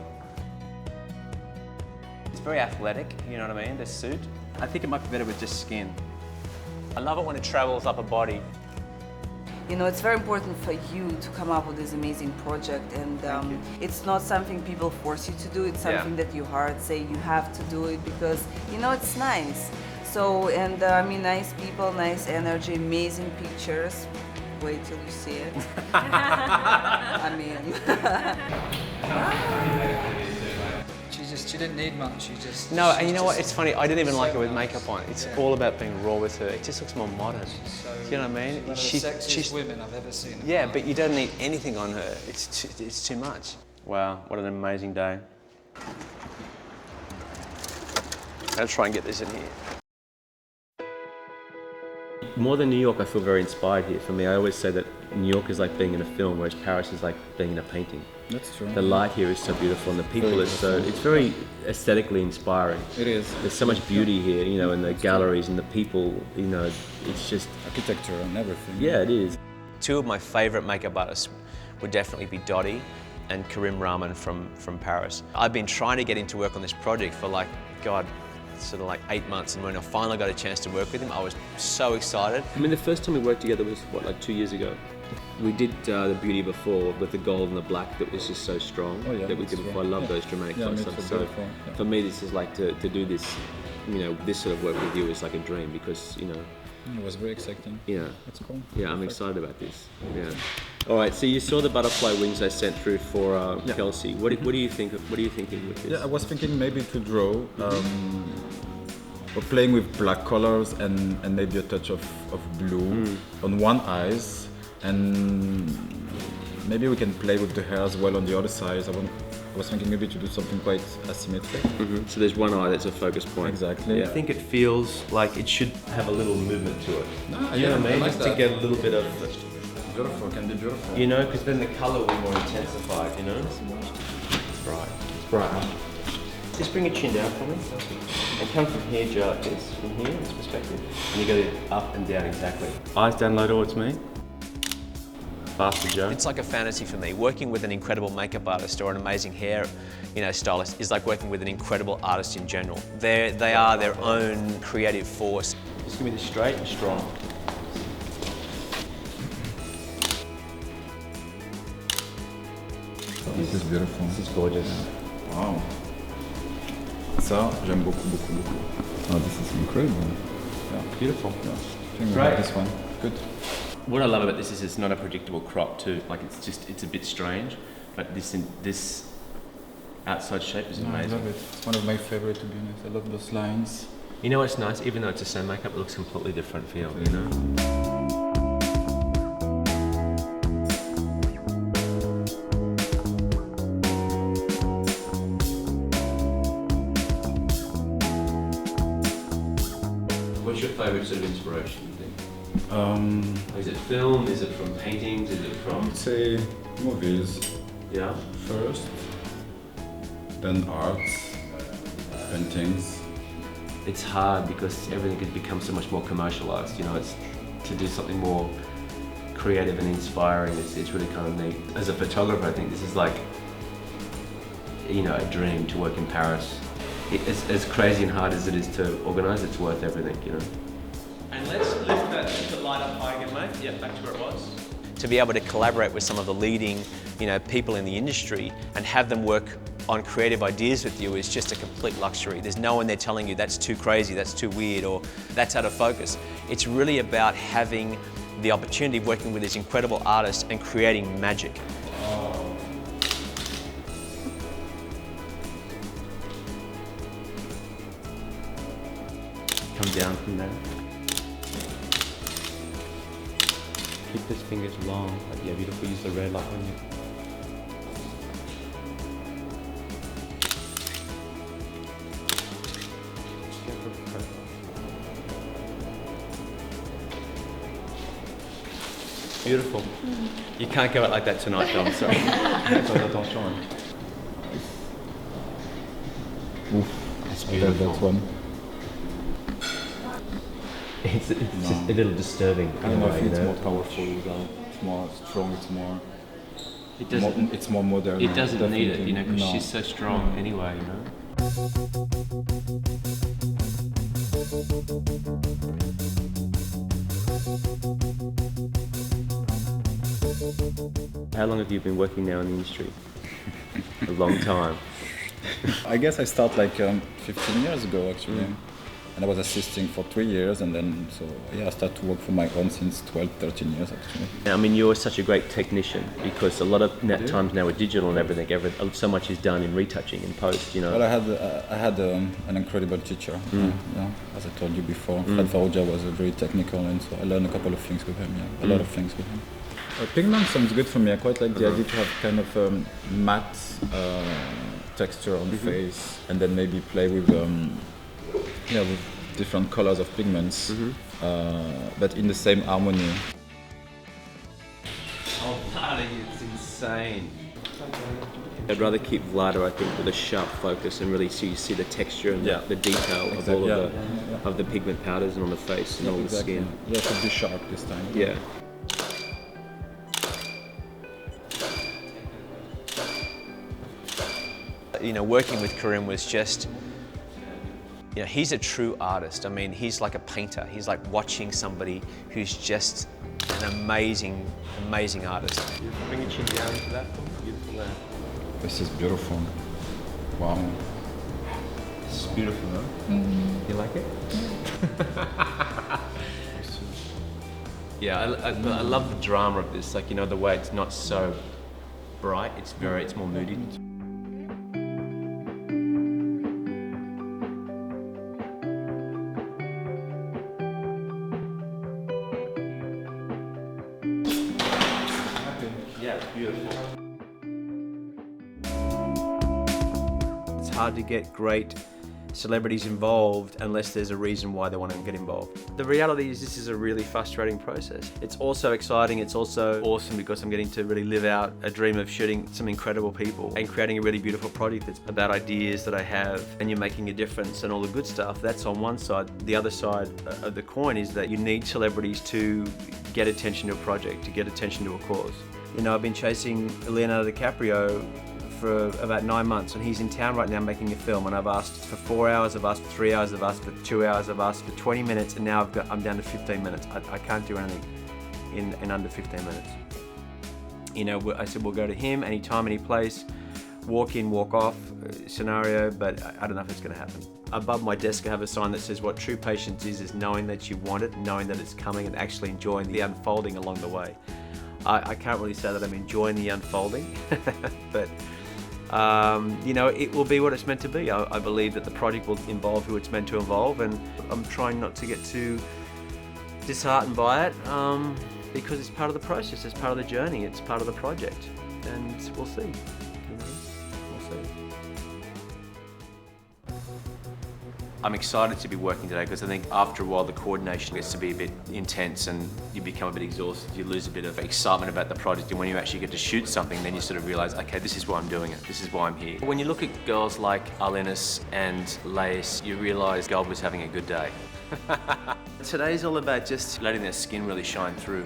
Speaker 19: It's very athletic, you know what I mean, this suit. I think it might be better with just skin. I love it when it travels up a body.
Speaker 6: You know, it's very important for you to come up with this amazing project, and it's not something people force you to do, it's something that your heart say you have to do it because, you know, it's nice. So, and I mean, nice people, nice energy, amazing pictures. Wait till you see it. I mean.
Speaker 17: She didn't need much, she just...
Speaker 19: No, and you know what, it's funny, I didn't even like her with makeup on. It's all about being raw with her. It just looks more modern. You know what I mean?
Speaker 17: One of the sexiest women I've ever seen.
Speaker 19: Yeah, but you don't need anything on her. It's too much. Wow, what an amazing day. I'll try and get this in here. More than New York, I feel very inspired here. For me, I always say that New York is like being in a film, whereas Paris is like being in a painting.
Speaker 17: That's true.
Speaker 19: The light here is so beautiful, and the people are so, it's very aesthetically inspiring.
Speaker 17: It is.
Speaker 19: There's so much beauty here, you know, in the galleries and the people, you know, it's just...
Speaker 17: Architecture and everything.
Speaker 19: Yeah, it is. Two of my favourite makeup artists would definitely be Dottie and Karim Rahman from Paris. I've been trying to get him to work on this project for like, God, sort of like 8 months, and when I finally got a chance to work with him, I was so excited. I mean, the first time we worked together was, what, like 2 years ago? We did the beauty before with the gold and the black that was just so strong that we did before. I love those dramatic close-ups. So for me, this is like to do this, you know, this sort of work with you is like a dream because, you know.
Speaker 17: It was very exciting.
Speaker 19: Yeah.
Speaker 17: That's cool.
Speaker 19: Yeah, I'm excited about this. Yeah. All right, so you saw the butterfly wings I sent through for Kelsey. What do you think? What are you thinking with this?
Speaker 7: Yeah, I was thinking maybe to draw. We're playing with black colors and maybe a touch of blue on one eyes, and maybe we can play with the hair as well on the other side. I was thinking maybe to do something quite asymmetric.
Speaker 19: So there's one eye that's a focus point.
Speaker 7: Exactly.
Speaker 19: Yeah. I think it feels like it should have a little movement to it.
Speaker 7: You know what I mean?
Speaker 19: Like just to get a little bit of...
Speaker 7: Beautiful, can be beautiful.
Speaker 19: You know, because then the colour will be more intensified, you know? It's bright. It's bright. Just bring your chin down for me. And come from here, Joe, like this. From here, this perspective. And you go up and down exactly. Eyes down low towards me. Faster, Joe. It's like a fantasy for me. Working with an incredible makeup artist or an amazing hair, you know, stylist is like working with an incredible artist in general. They are their own creative force. Just give me this straight and strong.
Speaker 7: This is beautiful.
Speaker 19: This is gorgeous.
Speaker 7: Wow. Ça, j'aime beaucoup, beaucoup, beaucoup. Oh, this is incredible.
Speaker 19: Yeah, beautiful.
Speaker 7: Yeah. I think we have this one. Good.
Speaker 19: What I love about this is it's not a predictable crop too. Like it's a bit strange, but this
Speaker 2: outside shape is
Speaker 7: I
Speaker 2: amazing.
Speaker 7: love it. It's one of my favorite, to be honest. I love those lines.
Speaker 2: You know what's nice? Even though it's the same makeup, it looks completely different feel, you know? What's your favourite sort of inspiration, you think? Is it film? Is it from paintings? Is it from...
Speaker 7: I would say movies.
Speaker 2: Yeah?
Speaker 7: First, then art, paintings.
Speaker 2: It's hard because everything has become so much more commercialized, you know, it's to do something more creative and inspiring, it's really kind of neat. As a photographer, I think this is like, you know, a dream to work in Paris. As crazy and hard as it is to organise, it's worth everything, you know. And let's lift the light up high again, mate. Yeah, back to where it was.
Speaker 19: To be able to collaborate with some of the leading, you know, people in the industry and have them work on creative ideas with you is just a complete luxury. There's no one there telling you that's too crazy, that's too weird, or that's out of focus. It's really about having the opportunity of working with these incredible artists and creating magic.
Speaker 2: Come down from there. Keep those fingers long. Yeah, beautiful. Use the red light on you. Beautiful. You can't go out like that tonight, Dom, sorry. Attention.
Speaker 7: Oof.
Speaker 2: That's beautiful.
Speaker 7: That one.
Speaker 2: It's just a little disturbing.
Speaker 7: I don't know if it's more powerful, it's more strong, it's more...
Speaker 2: It doesn't,
Speaker 7: it's more modern.
Speaker 2: It doesn't need it, you know, because
Speaker 7: No.
Speaker 2: she's so strong anyway, you know. How long have you been working now in the industry? A long time.
Speaker 7: I guess I started like 15 years ago actually. And I was assisting for 3 years, and then so yeah, I started to work for my own since 12, 13 years actually.
Speaker 2: I mean, you're such a great technician because a lot of times now with digital and everything, so much is done in retouching and post, you know.
Speaker 7: Well, I had an incredible teacher. Yeah, as I told you before, Fred Farouja was very technical, and so I learned a couple of things with him. Yeah, a lot of things with him. Pigment sounds good for me. I quite like the idea to have kind of matte texture on the face, and then maybe play with with different colors of pigments, but in the same harmony.
Speaker 2: Oh, bloody, it's insane. I'd rather keep lighter, I think, with a sharp focus and really see the texture and the detail of all of the pigment powders and on the face and all the skin.
Speaker 7: Yeah, it should be sharp this time.
Speaker 2: Yeah.
Speaker 19: You know, working with Karim was just, you know, he's a true artist. I mean, he's like a painter. He's like watching somebody who's just an amazing, amazing artist.
Speaker 2: Bring your chin down to that. Beautiful there.
Speaker 7: This is beautiful. Wow.
Speaker 2: It's beautiful, though. You like it? Yeah, I love the drama of this. Like, you know, the way it's not so bright. It's more moody. Yeah, beautiful.
Speaker 19: It's hard to get great celebrities involved unless there's a reason why they want to get involved. The reality is this is a really frustrating process. It's also exciting, it's also awesome because I'm getting to really live out a dream of shooting some incredible people and creating a really beautiful project that's about ideas that I have, and you're making a difference and all the good stuff. That's on one side. The other side of the coin is that you need celebrities to get attention to a project, to get attention to a cause. You know, I've been chasing Leonardo DiCaprio for about 9 months, and he's in town right now making a film, and I've asked for 4 hours, I've asked for 3 hours, I've asked for 2 hours, I've asked for 20 minutes, and now I'm down to 15 minutes. I can't do anything in under 15 minutes. You know, I said we'll go to him anytime, any place, walk in, walk off scenario, but I don't know if it's going to happen. Above my desk I have a sign that says what true patience is knowing that you want it, knowing that it's coming, and actually enjoying the unfolding along the way. I can't really say that I'm enjoying the unfolding, but
Speaker 2: you know, it will be what it's meant to be. I believe that the project will involve who it's meant to involve, and I'm trying not to get too disheartened by it, because it's part of the process, it's part of the journey, it's part of the project, and we'll see. You know, we'll see. I'm excited to be working today because I think after a while the coordination gets to be a bit intense and you become a bit exhausted, you lose a bit of excitement about the project, and when you actually get to shoot something then you sort of realise, okay, this is why I'm doing it, this is why I'm here. When you look at girls like Arlenis and Lace, you realise God was having a good day. Today's all about just letting their skin really shine through.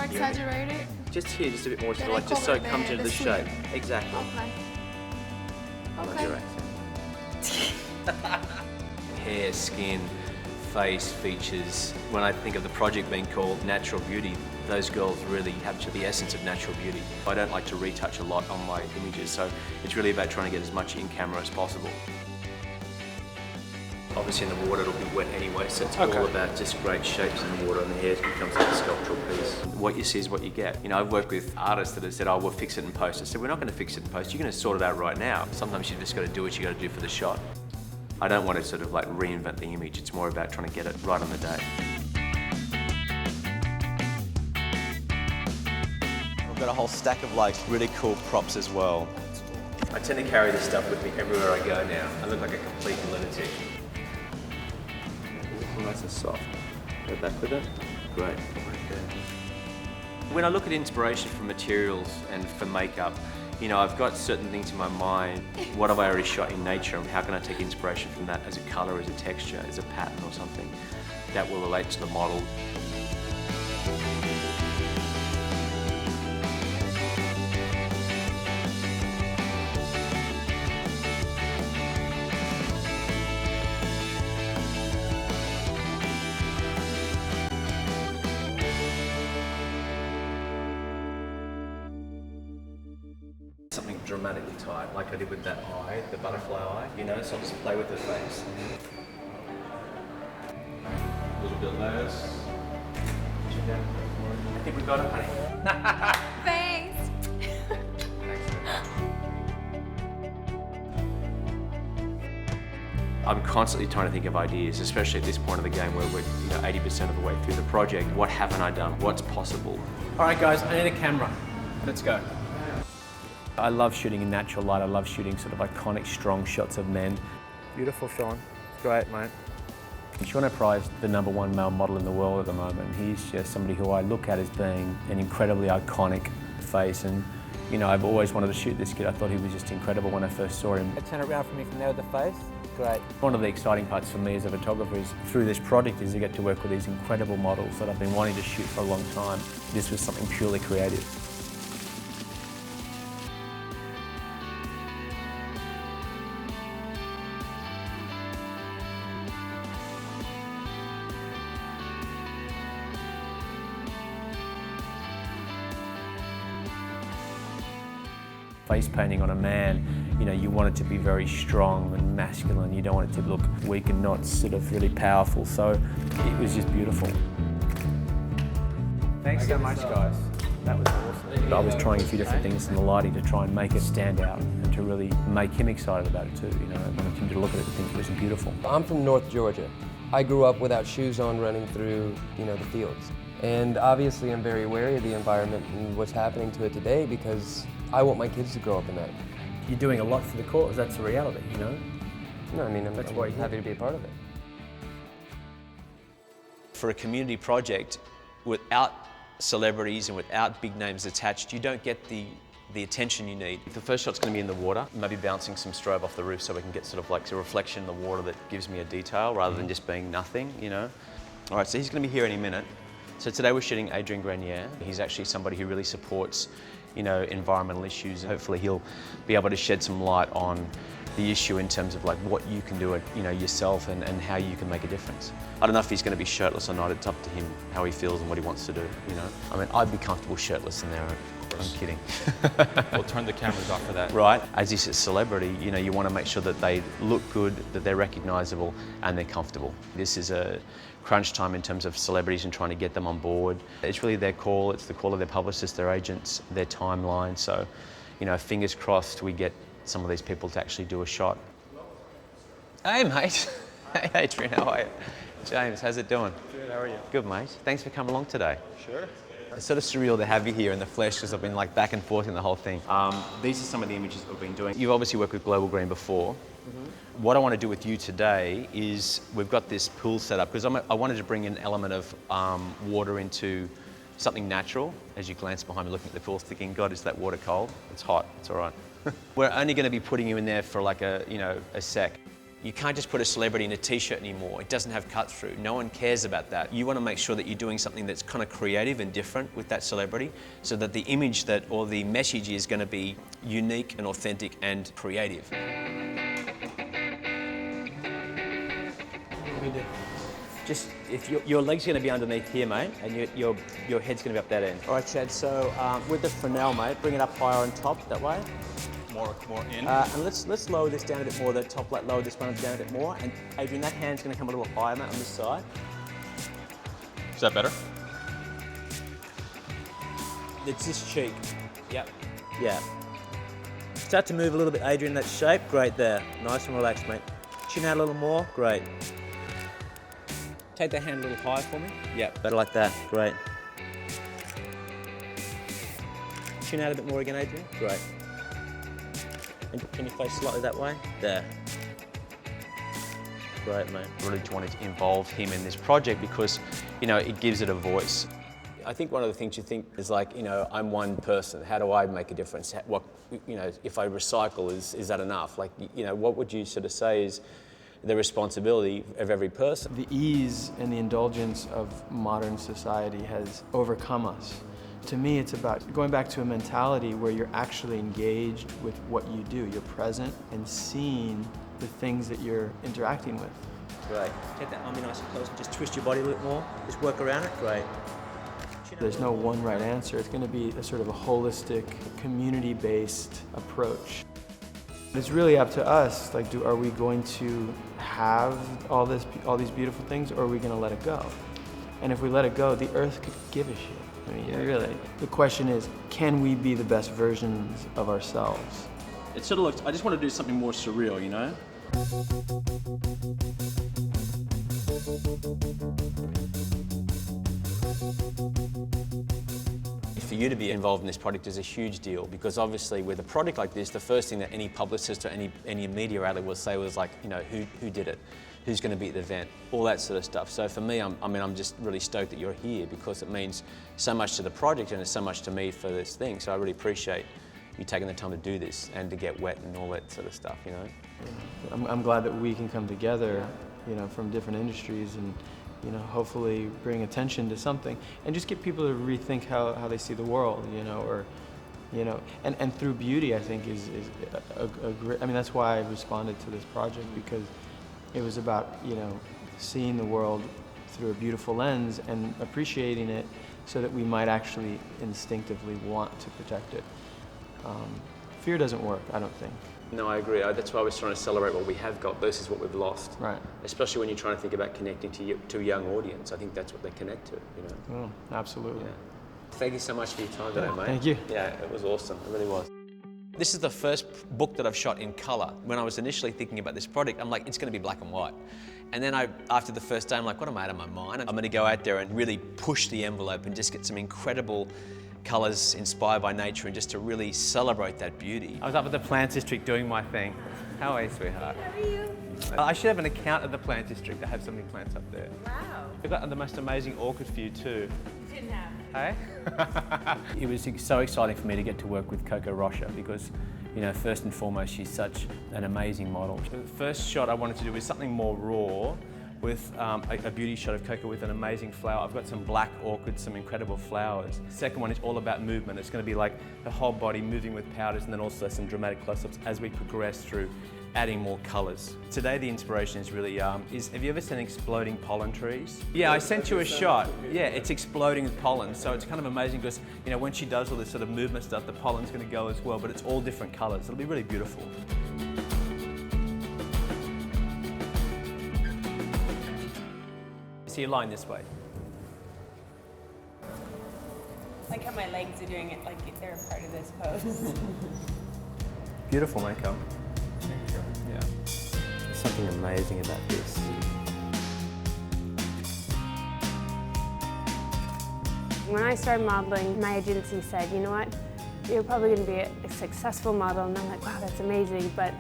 Speaker 18: Exaggerate it?
Speaker 2: Just here, just a bit more,
Speaker 18: Then
Speaker 2: like
Speaker 18: I
Speaker 2: just so it
Speaker 18: cover
Speaker 2: comes into the shape.
Speaker 18: sleeve.
Speaker 2: Exactly.
Speaker 18: Okay.
Speaker 2: I love
Speaker 18: Okay.
Speaker 2: your accent. Hair, skin, face, features. When I think of the project being called Natural Beauty, those girls really capture the essence of natural beauty. I don't like to retouch a lot on my images, so it's really about trying to get as much in camera as possible. Obviously in the water it'll be wet anyway, so it's all about just great shapes in the water, and the hair becomes like a sculptural piece. What you see is what you get. You know, I've worked with artists that have said, oh, we'll fix it in post. I said, we're not going to fix it in post, you're going to sort it out right now. Sometimes you've just got to do what you got to do for the shot. I don't want to sort of like reinvent the image, it's more about trying to get it right on the day.
Speaker 19: We've got a whole stack of like really cool props as well.
Speaker 2: I tend to carry this stuff with me everywhere I go now. I look like a complete lunatic. Nice and soft. Go back with it. Great. When I look at inspiration for materials and for makeup, you know, I've got certain things in my mind. What have I already shot in nature, and how can I take inspiration from that as a colour, as a texture, as a pattern or something that will relate to the model. Something dramatically tight, like I did with that eye, the butterfly eye, you know, so I'll just play with the face. A little bit less. I think we got it, honey.
Speaker 18: Thanks.
Speaker 2: I'm constantly trying to think of ideas, especially at this point of the game where we're 80% of the way through the project. What haven't I done? What's possible? All right, guys, I need a camera. Let's go. I love shooting in natural light. I love shooting sort of iconic, strong shots of men.
Speaker 1: Beautiful, Sean. Great, mate.
Speaker 2: Sean Price, the #1 male model in the world at the moment. He's just somebody who I look at as being an incredibly iconic face, and you know, I've always wanted to shoot this kid. I thought he was just incredible when I first saw him.
Speaker 17: Turn it around for me from there with the face. Great.
Speaker 2: One of the exciting parts for me as a photographer is through this project is to get to work with these incredible models that I've been wanting to shoot for a long time. This was something purely creative. Face painting on a man, you know, you want it to be very strong and masculine. You don't want it to look weak and not sort of really powerful. So it was just beautiful. Thanks so much, guys. That was awesome. I was trying a few different things in the lighting to try and make it stand out and to really make him excited about it too. You know, I wanted him to look at it and think it was beautiful.
Speaker 5: I'm from North Georgia. I grew up without shoes on running through, the fields. And obviously I'm very wary of the environment and what's happening to it today because I want my kids to grow up in that.
Speaker 2: You're doing a lot for the cause, that's the reality, you know?
Speaker 5: No, I mean, I'm happy to be a part of it.
Speaker 19: For a community project, without celebrities and without big names attached, you don't get the attention you need.
Speaker 2: The first shot's going to be in the water, maybe bouncing some strobe off the roof so we can get sort of like a reflection in the water that gives me a detail rather than just being nothing, you know? All right, so he's going to be here any minute. So today we're shooting Adrian Grenier. He's actually somebody who really supports, environmental issues. Hopefully he'll be able to shed some light on the issue in terms of like what you can do, yourself and how you can make a difference. I don't know if he's going to be shirtless or not. It's up to him how he feels and what he wants to do, I mean, I'd be comfortable shirtless in there.
Speaker 3: course.
Speaker 2: I'm kidding.
Speaker 3: We'll turn the cameras off for that.
Speaker 2: Right. As this is celebrity, you know, you want to make sure that they look good, that they're recognisable, and they're comfortable. This is a crunch time in terms of celebrities and trying to get them on board. It's really their call. It's the call of their publicists, their agents, their timeline. So, you know, fingers crossed we get some of these people to actually do a shot. Hey, mate. Hey, Adrian, how are you? James, how's it doing?
Speaker 3: Good, how are you?
Speaker 2: Good, mate. Thanks for coming along today.
Speaker 3: Sure.
Speaker 2: It's sort of surreal to have you here in the flesh because I've been like back and forth in the whole thing. These are some of the images that we've been doing. You've obviously worked with Global Green before. Mm-hmm. What I want to do with you today is we've got this pool set up because I wanted to bring an element of water into something natural. As you glance behind me looking at the pool thinking, God, is that water cold? It's hot, it's all right. We're only going to be putting you in there for like a sec. You can't just put a celebrity in a t-shirt anymore. It doesn't have cut through. No one cares about that. You want to make sure that you're doing something that's kind of creative and different with that celebrity so that the image or the message is going to be unique and authentic and creative. Just, if your leg's going to be underneath here, mate, and your head's going to be up that end. All right, Chad, so with the Fresnel, mate, bring it up higher on top, that way.
Speaker 3: More in.
Speaker 2: And let's lower this down a bit more, the top light, lower this one down a bit more. And Adrian, that hand's going to come a little higher, mate, on this side.
Speaker 3: Is that better?
Speaker 2: It's this cheek. Yep. Yeah. Start to move a little bit, Adrian, that shape. Great there. Nice and relaxed, mate. Chin out a little more. Great. Take that hand a little higher for me. Yep. Better like that. Great. Chin out a bit more again, Adrian. Great. And can you face slightly that way? There. Great, mate. Really wanted to involve him in this project because, you know, it gives it a voice. I think one of the things you think is like, you know, I'm one person. How do I make a difference? What, you know, if I recycle, is that enough? Like, you know, what would you sort of say is the responsibility of every person?
Speaker 11: The ease and the indulgence of modern society has overcome us. To me, it's about going back to a mentality where you're actually engaged with what you do. You're present and seeing the things that you're interacting with.
Speaker 2: Great. Take that arm nice and close and just twist your body a little more. Just work around it. Great.
Speaker 11: There's no one right answer. It's going to be a sort of a holistic, community-based approach. It's really up to us. Like, are we going to have all these beautiful things, or are we going to let it go? And if we let it go, the earth could give a shit. I mean, really. The question is, can we be the best versions of ourselves?
Speaker 2: It sort of looks, I just want to do something more surreal, you know? For you to be involved in this project is a huge deal because obviously with a project like this, the first thing that any publicist or any media outlet will say was like, you know, who did it? Who's going to be at the event? All that sort of stuff. So for me, I'm just really stoked that you're here because it means so much to the project and it's so much to me for this thing. So I really appreciate you taking the time to do this and to get wet and all that sort of stuff, you know?
Speaker 11: I'm glad that we can come together, you know, from different industries and, you know, hopefully bring attention to something and just get people to rethink how they see the world, you know, or, you know, and through beauty, I think is a great, I mean, that's why I responded to this project because it was about, you know, seeing the world through a beautiful lens and appreciating it so that we might actually instinctively want to protect it. Fear doesn't work, I don't think.
Speaker 2: No, I agree. That's why I was trying to celebrate what we have got versus what we've lost.
Speaker 11: Right.
Speaker 2: Especially when you're trying to think about connecting to a young audience. I think that's what they connect to, you know?
Speaker 11: Absolutely.
Speaker 2: Yeah. Thank you so much for your time today, mate.
Speaker 11: Thank you.
Speaker 2: Yeah, it was awesome. It really was. This is the first book that I've shot in colour. When I was initially thinking about this project, I'm like, it's going to be black and white. And then after the first day, I'm like, what am I out of my mind? I'm going to go out there and really push the envelope and just get some incredible colours inspired by nature and just to really celebrate that beauty. I was up at the Plant District doing my thing. How are you, sweetheart?
Speaker 21: How are you?
Speaker 2: I should have an account at the Plant District. I have so many plants up there.
Speaker 21: Wow.
Speaker 2: We've got the most amazing orchid for you too.
Speaker 21: You didn't have.
Speaker 2: Hey? It was so exciting for me to get to work with Coco Rocha because, you know, first and foremost, she's such an amazing model. The first shot I wanted to do was something more raw with a beauty shot of Coco with an amazing flower. I've got some black orchids, some incredible flowers. The second one is all about movement. It's going to be like the whole body moving with powders and then also some dramatic close-ups as we progress through adding more colours. Today the inspiration is really, have you ever seen exploding pollen trees? Yeah, I sent you a shot. Yeah, it's exploding with pollen, so it's kind of amazing because, you know, when she does all this sort of movement stuff, the pollen's going to go as well, but it's all different colours. It'll be really beautiful. So you're lying this way.
Speaker 9: Like how my legs are doing it, like they're a part of this pose.
Speaker 2: Beautiful makeup. Yeah. There's something amazing about this.
Speaker 9: When I started modeling, my agency said, you know what, you're probably going to be a successful model. And I'm like, wow, that's amazing, but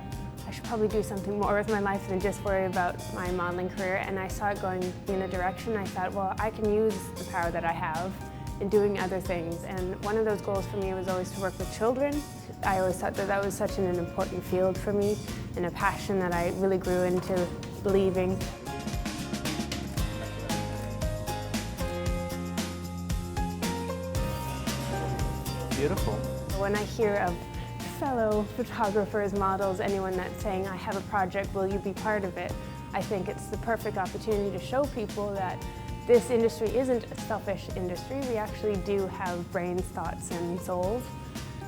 Speaker 9: I should probably do something more with my life than just worry about my modeling career. And I saw it going in a direction. I thought, well, I can use the power that I have in doing other things. And one of those goals for me was always to work with children. I always thought that that was such an important field for me and a passion that I really grew into believing.
Speaker 2: Beautiful.
Speaker 9: When I hear of fellow photographers, models, anyone that's saying, I have a project, will you be part of it? I think it's the perfect opportunity to show people that this industry isn't a selfish industry. We actually do have brains, thoughts, and souls.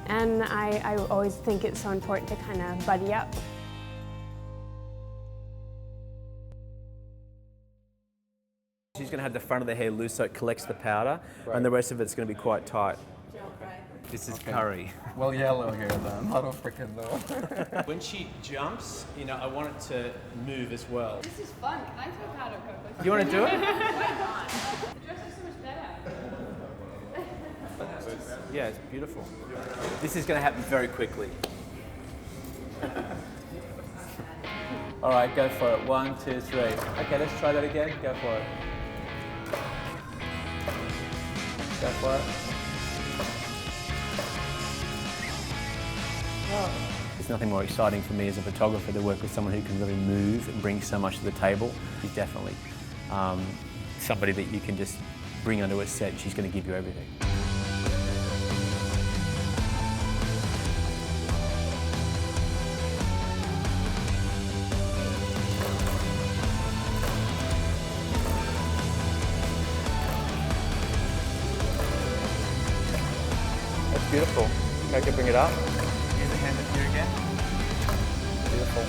Speaker 9: And I always think it's so important to kind of buddy up.
Speaker 2: She's going to have the front of the hair loose so it collects the powder, and the rest of it's going to be quite tight. This is curry.
Speaker 14: Well, yellow here then, not African though.
Speaker 2: When she jumps, you know, I want it to move as well.
Speaker 13: This is fun. Can I throw powder coat?
Speaker 2: You want to do it?
Speaker 13: Why not? The dress is so much better.
Speaker 2: Yeah, it's beautiful. This is going to happen very quickly. All right, go for it. 1, 2, 3. Okay, let's try that again. Go for it. Go for it. There's nothing more exciting for me as a photographer to work with someone who can really move and bring so much to the table. She's definitely somebody that you can just bring onto a set. She's going to give you everything. That's beautiful. Okay, bring it up. Beautiful.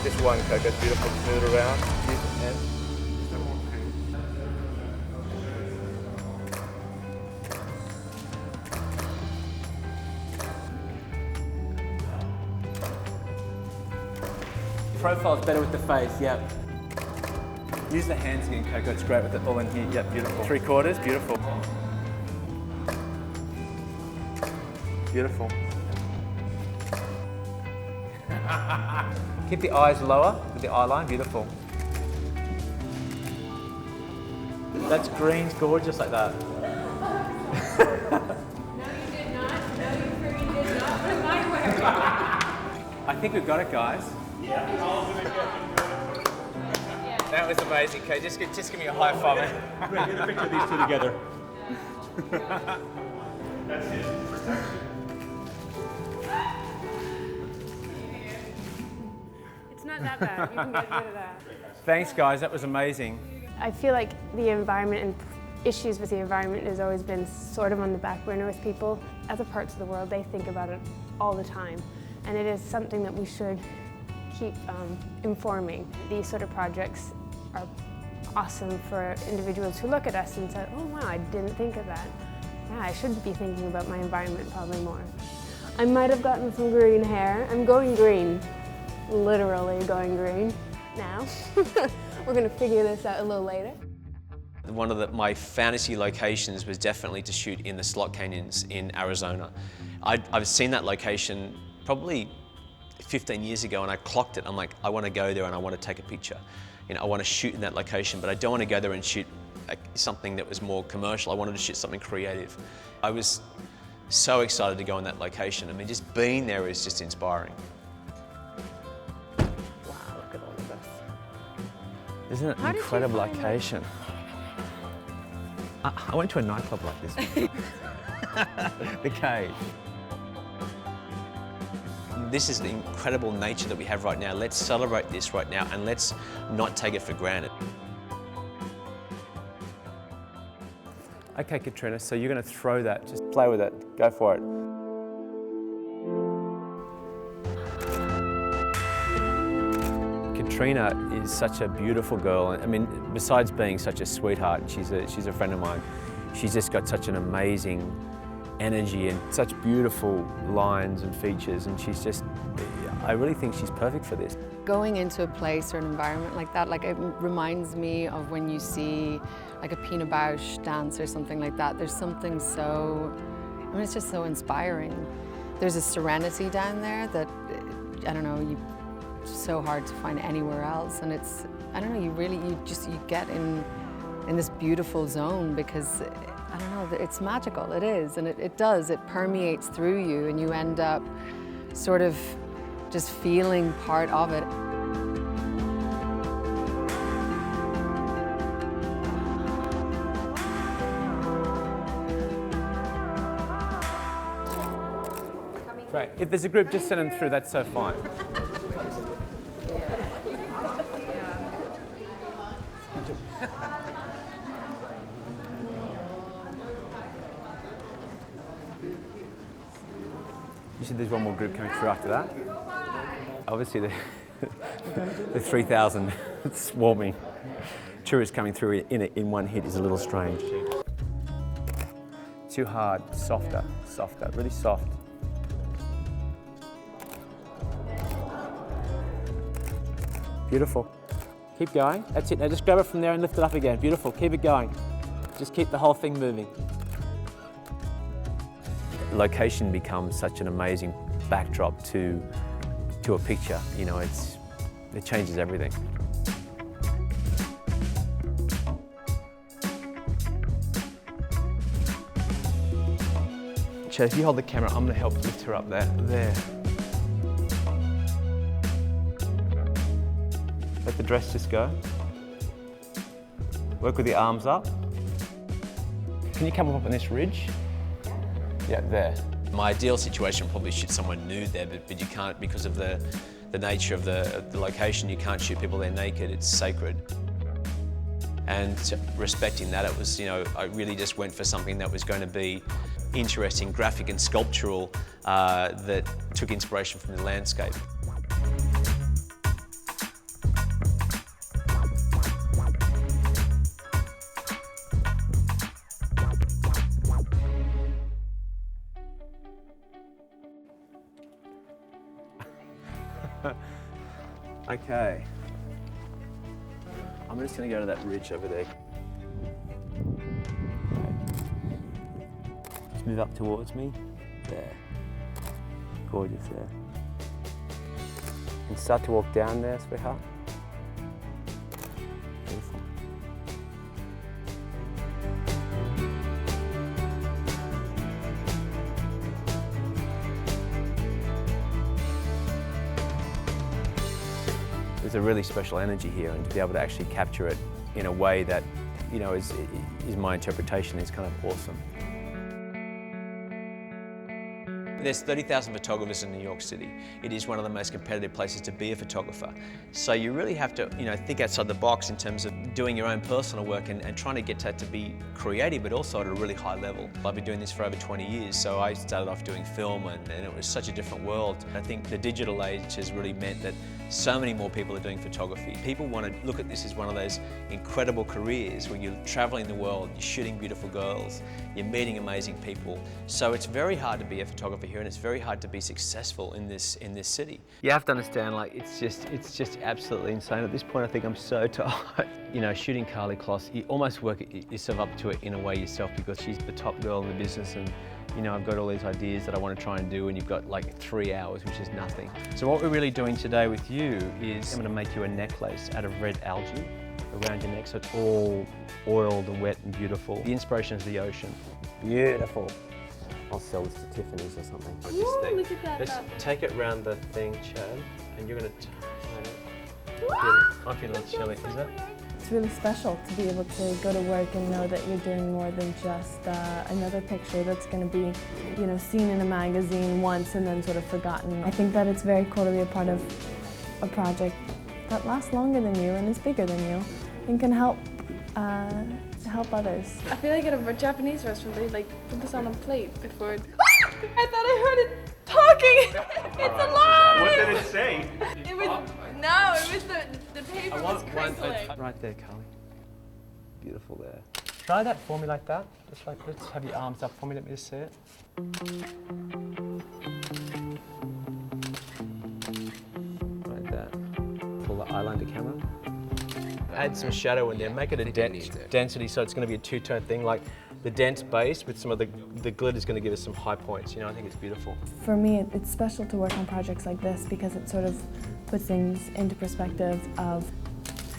Speaker 2: Just one, Coco. Beautiful. Smooth it around. Use the pen. Profile's better with the face, yep. Use the hands again, Coco. It's great with it all in here. Yep, beautiful. 3/4, beautiful. Beautiful. Keep the eyes lower with the eye line, beautiful. That's green's gorgeous like that.
Speaker 13: No, you did not. No, you freaking did not. Put my way.
Speaker 2: I think we've got it, guys.
Speaker 13: Yeah.
Speaker 2: That was amazing, Kate. Just give me a high five.
Speaker 23: Great, get a picture of these two together.
Speaker 8: That's it. Protection.
Speaker 9: It's not that bad. You can get rid of that.
Speaker 2: Thanks, guys. That was amazing.
Speaker 9: I feel like the environment and issues with the environment has always been sort of on the back burner with people. Other parts of the world, they think about it all the time. And it is something that we should keep informing. These sort of projects are awesome for individuals who look at us and say, oh wow, I didn't think of that. Yeah, I should be thinking about my environment probably more. I might have gotten some green hair. I'm going green. Literally going green now. We're going to figure this out a little later.
Speaker 19: One of my fantasy locations was definitely to shoot in the Slot Canyons in Arizona. I've seen that location probably 15 years ago and I clocked it. I'm like, I want to go there and I want to take a picture. You know, I want to shoot in that location, but I don't want to go there and shoot something that was more commercial. I wanted to shoot something creative. I was so excited to go in that location. I mean, just being there is just inspiring.
Speaker 2: Wow, look at all of this. Isn't it an incredible location? I went to a nightclub like this. The Cave.
Speaker 19: This is the incredible nature that we have right now. Let's celebrate this right now and let's not take it for granted.
Speaker 2: Okay, Katrina, so you're going to throw that. Just play with it. Go for it. Katrina is such a beautiful girl. I mean, besides being such a sweetheart, she's a friend of mine. She's just got such an amazing energy and such beautiful lines and features, and she's just, I really think she's perfect for this.
Speaker 4: Going into a place or an environment like that, like it reminds me of when you see like a Pina Bausch dance or something like that. There's something so, I mean, it's just so inspiring. There's a serenity down there that, I don't know, it's so hard to find anywhere else. And it's, I don't know, you get in this beautiful zone because, I don't know, it's magical, it is. And it permeates through you and you end up sort of just feeling part of it.
Speaker 2: Great. If there's a group, just send them through, that's so fine. You said there's one more group coming through after that? Obviously the 3,000 swarming tourists coming through in one hit is a little strange. Too hard, softer, really soft. Beautiful. Keep going, that's it. Now just grab it from there and lift it up again. Beautiful, keep it going. Just keep the whole thing moving. Location becomes such an amazing backdrop to a picture. You know, it changes everything. Chad, if you hold the camera, I'm going to help lift her up there. There. Let the dress just go. Work with the arms up. Can you come up on this ridge? Yeah, there.
Speaker 19: My ideal situation would probably shoot someone nude there, but you can't because of the nature of the location. You can't shoot people there naked. It's sacred. And respecting that, it was, you know, I really just went for something that was going to be interesting, graphic and sculptural, that took inspiration from the landscape.
Speaker 2: Okay. I'm just going to go to that ridge over there. Just move up towards me. There. Gorgeous there. And start to walk down there, sweetheart. Beautiful. There's a really special energy here, and to be able to actually capture it in a way that, you know, is my interpretation is kind of awesome.
Speaker 19: There's 30,000 photographers in New York City. It is one of the most competitive places to be a photographer. So you really have to, you know, think outside the box in terms of doing your own personal work and trying to get that to be creative, but also at a really high level. I've been doing this for over 20 years, so I started off doing film and it was such a different world. I think the digital age has really meant that so many more people are doing photography. People want to look at this as one of those incredible careers where you're traveling the world, you're shooting beautiful girls, you're meeting amazing people. So it's very hard to be a photographer here, and it's very hard to be successful in this city.
Speaker 2: You have to understand, like, it's just absolutely insane. At this point, I think I'm so tired. You know, shooting Karlie Kloss, you almost work yourself up to it in a way yourself because she's the top girl in the business, and you know, I've got all these ideas that I want to try and do, and you've got like 3 hours, which is nothing. So what we're really doing today with you is I'm going to make you a necklace out of red algae around your neck, so it's all oiled and wet and beautiful. The inspiration is the ocean. Beautiful. I'll sell this to Tiffany's or something.
Speaker 9: Ooh, look at that.
Speaker 2: Let's take it round the thing, Chad, and you're going to tie it. I'm feeling a little chilly, is it?
Speaker 10: It's really special to be able to go to work and know that you're doing more than just another picture that's going to be, you know, seen in a magazine once and then sort of forgotten. I think that it's very cool to be a part of a project that lasts longer than you and is bigger than you and can help others.
Speaker 16: I feel like at a Japanese restaurant they like put this on a plate before. I thought I heard it talking. It's alive.
Speaker 23: What did it say?
Speaker 16: It was it was the paper was crinkling.
Speaker 2: Right there, Karlie. Beautiful there. Try that for me like that. Just like, let's have your arms up for me. Let me just see it. Like that. Pull the eyeline to camera. Add some shadow in there. Make it a density, so it's going to be a two-tone thing. Like the dense base with some of the glitter is going to give us some high points. You know, I think it's beautiful.
Speaker 10: For me, it's special to work on projects like this because it sort of puts things into perspective of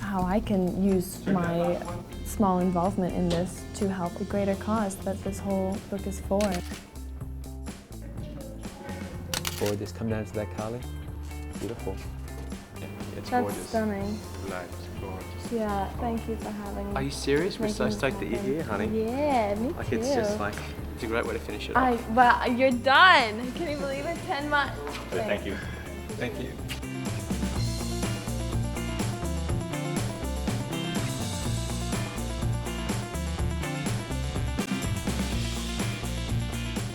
Speaker 10: how I can use my small involvement in this to help the greater cause that this whole book is for.
Speaker 2: Forward, just come down to that, Karlie. Beautiful. Yeah, it's
Speaker 10: That's
Speaker 2: gorgeous.
Speaker 10: stunning.
Speaker 23: Life's gorgeous.
Speaker 10: Yeah, thank you for having me.
Speaker 2: Are you serious? We're so stoked that you're here, honey.
Speaker 10: Yeah, me
Speaker 2: Like
Speaker 10: too.
Speaker 2: it's just like, it's a great way to finish it off.
Speaker 16: Well, you're done. Can you believe it? 10 months.
Speaker 2: Thank you. Thank you.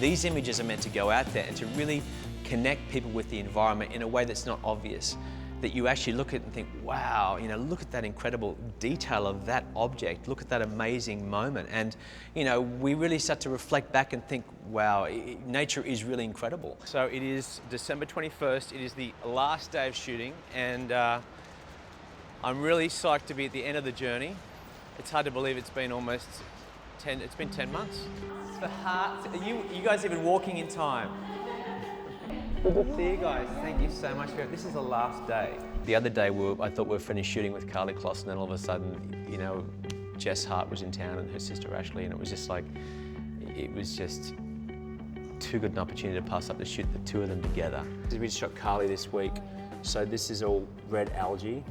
Speaker 19: These images are meant to go out there and to really connect people with the environment in a way that's not obvious. That you actually look at it and think, wow, you know, look at that incredible detail of that object, look at that amazing moment. And, you know, we really start to reflect back and think, wow, nature is really incredible. So it is December 21st, it is the last day of shooting, and I'm really psyched to be at the end of the journey. It's hard to believe it's been almost 10 months. The heart, you guys have been walking in time. Good to see you guys. Thank you so much for it. This is the last day. The other day, I thought we were finished shooting with Karlie Kloss, and then all of a sudden, you know, Jess Hart was in town and her sister Ashley, and it was just like, it was just too good an opportunity to pass up to shoot the two of them together. We just shot Karlie this week, so this is all red algae.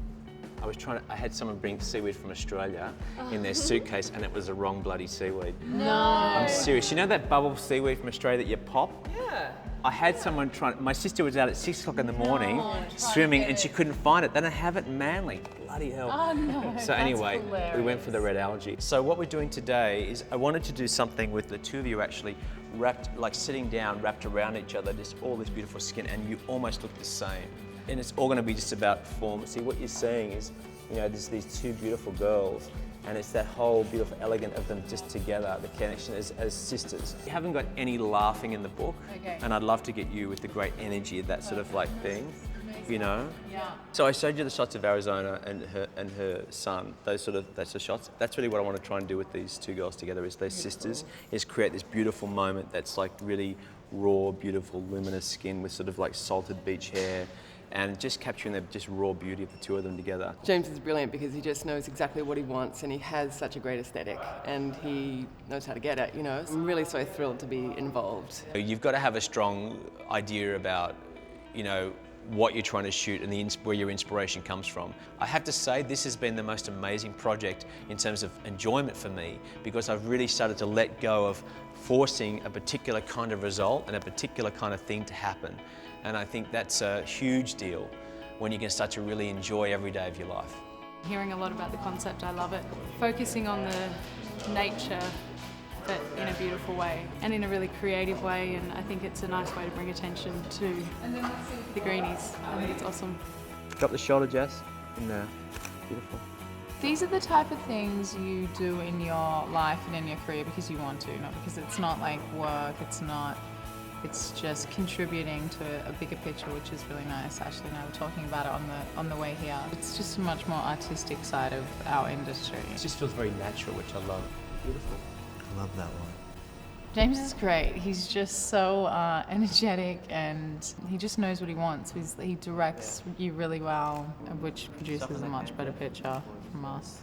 Speaker 19: I had someone bring seaweed from Australia in their suitcase, and it was the wrong bloody seaweed.
Speaker 16: No.
Speaker 19: I'm serious. You know that bubble seaweed from Australia that you pop?
Speaker 16: Yeah.
Speaker 19: I had someone my sister was out at 6 o'clock in the morning swimming and she couldn't find it. They don't have it in Manly. Bloody hell.
Speaker 16: Oh no,
Speaker 19: so anyway, we went for the red algae. So what we're doing today is I wanted to do something with the two of you actually wrapped, like sitting down, wrapped around each other, just all this beautiful skin, and you almost look the same. And it's all going to be just about form. See, what you're seeing is, you know, there's these two beautiful girls, and it's that whole beautiful elegant of them just together, the connection as sisters. You haven't got any laughing in the book, and I'd love to get you with the great energy of that sort of like thing, you know? Yeah. So I showed you the shots of Arizona and her son, that's the shots. That's really what I want to try and do with these two girls together, is those sisters, is create this beautiful moment that's like really raw, beautiful, luminous skin with sort of like salted beach hair, and just capturing the just raw beauty of the two of them together.
Speaker 20: James is brilliant because he just knows exactly what he wants, and he has such a great aesthetic, and he knows how to get it, you know. I'm really so thrilled to be involved.
Speaker 19: You've got to have a strong idea about, you know, what you're trying to shoot and where your inspiration comes from. I have to say this has been the most amazing project in terms of enjoyment for me, because I've really started to let go of forcing a particular kind of result and a particular kind of thing to happen. And I think that's a huge deal when you can start to really enjoy every day of your life.
Speaker 24: Hearing a lot about the concept, I love it. Focusing on the nature, but in a beautiful way and in a really creative way, and I think it's a nice way to bring attention to the greenies. I think it's awesome.
Speaker 2: Drop the shoulder, Jess. In there. Beautiful.
Speaker 25: These are the type of things you do in your life and in your career because you want to, not because it's not like work, it's just contributing to a bigger picture, which is really nice. Ashley and I were talking about it on the way here. It's just a much more artistic side of our industry.
Speaker 2: It just feels very natural, which I love. Beautiful.
Speaker 12: I love that one.
Speaker 25: James is great. He's just so energetic, and he just knows what he wants. He directs you really well, which produces a much better picture from us.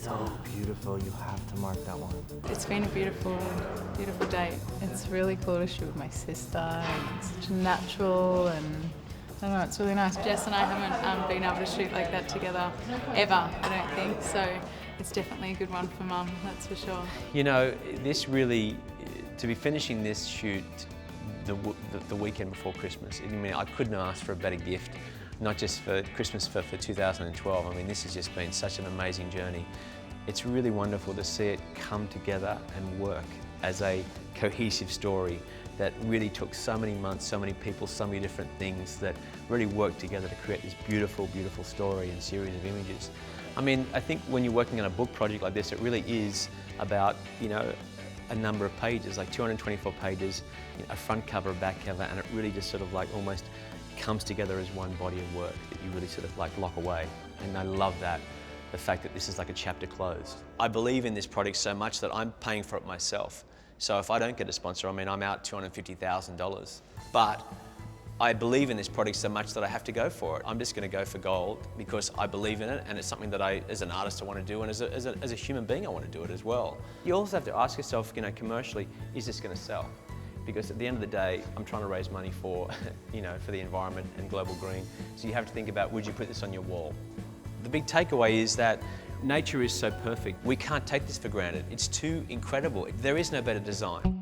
Speaker 12: So beautiful, you have to mark that one.
Speaker 25: It's been a beautiful, beautiful date. It's really cool to shoot with my sister, and it's such natural, and
Speaker 24: I know, it's really nice. Jess and I haven't been able to shoot like that together ever, I don't think, so it's definitely a good one for Mum, that's for sure.
Speaker 19: You know, this really, to be finishing this shoot the weekend before Christmas, I mean, I couldn't ask for a better gift, not just for Christmas, for 2012. I mean, this has just been such an amazing journey. It's really wonderful to see it come together and work as a cohesive story that really took so many months, so many people, so many different things that really worked together to create this beautiful, beautiful story and series of images. I mean, I think when you're working on a book project like this, it really is about, you know, a number of pages, like 224 pages, you know, a front cover, a back cover, and it really just sort of like almost comes together as one body of work that you really sort of like lock away. And I love that, the fact that this is like a chapter closed. I believe in this project so much that I'm paying for it myself. So if I don't get a sponsor, I mean, I'm out $250,000. But I believe in this project so much that I have to go for it. I'm just going to go for gold because I believe in it, and it's something that I, as an artist, I want to do, and as a human being, I want to do it as well. You also have to ask yourself, you know, commercially, is this going to sell? Because at the end of the day, I'm trying to raise money for, you know, for the environment and global green. So you have to think about, would you put this on your wall? The big takeaway is that nature is so perfect. We can't take this for granted. It's too incredible. There is no better design.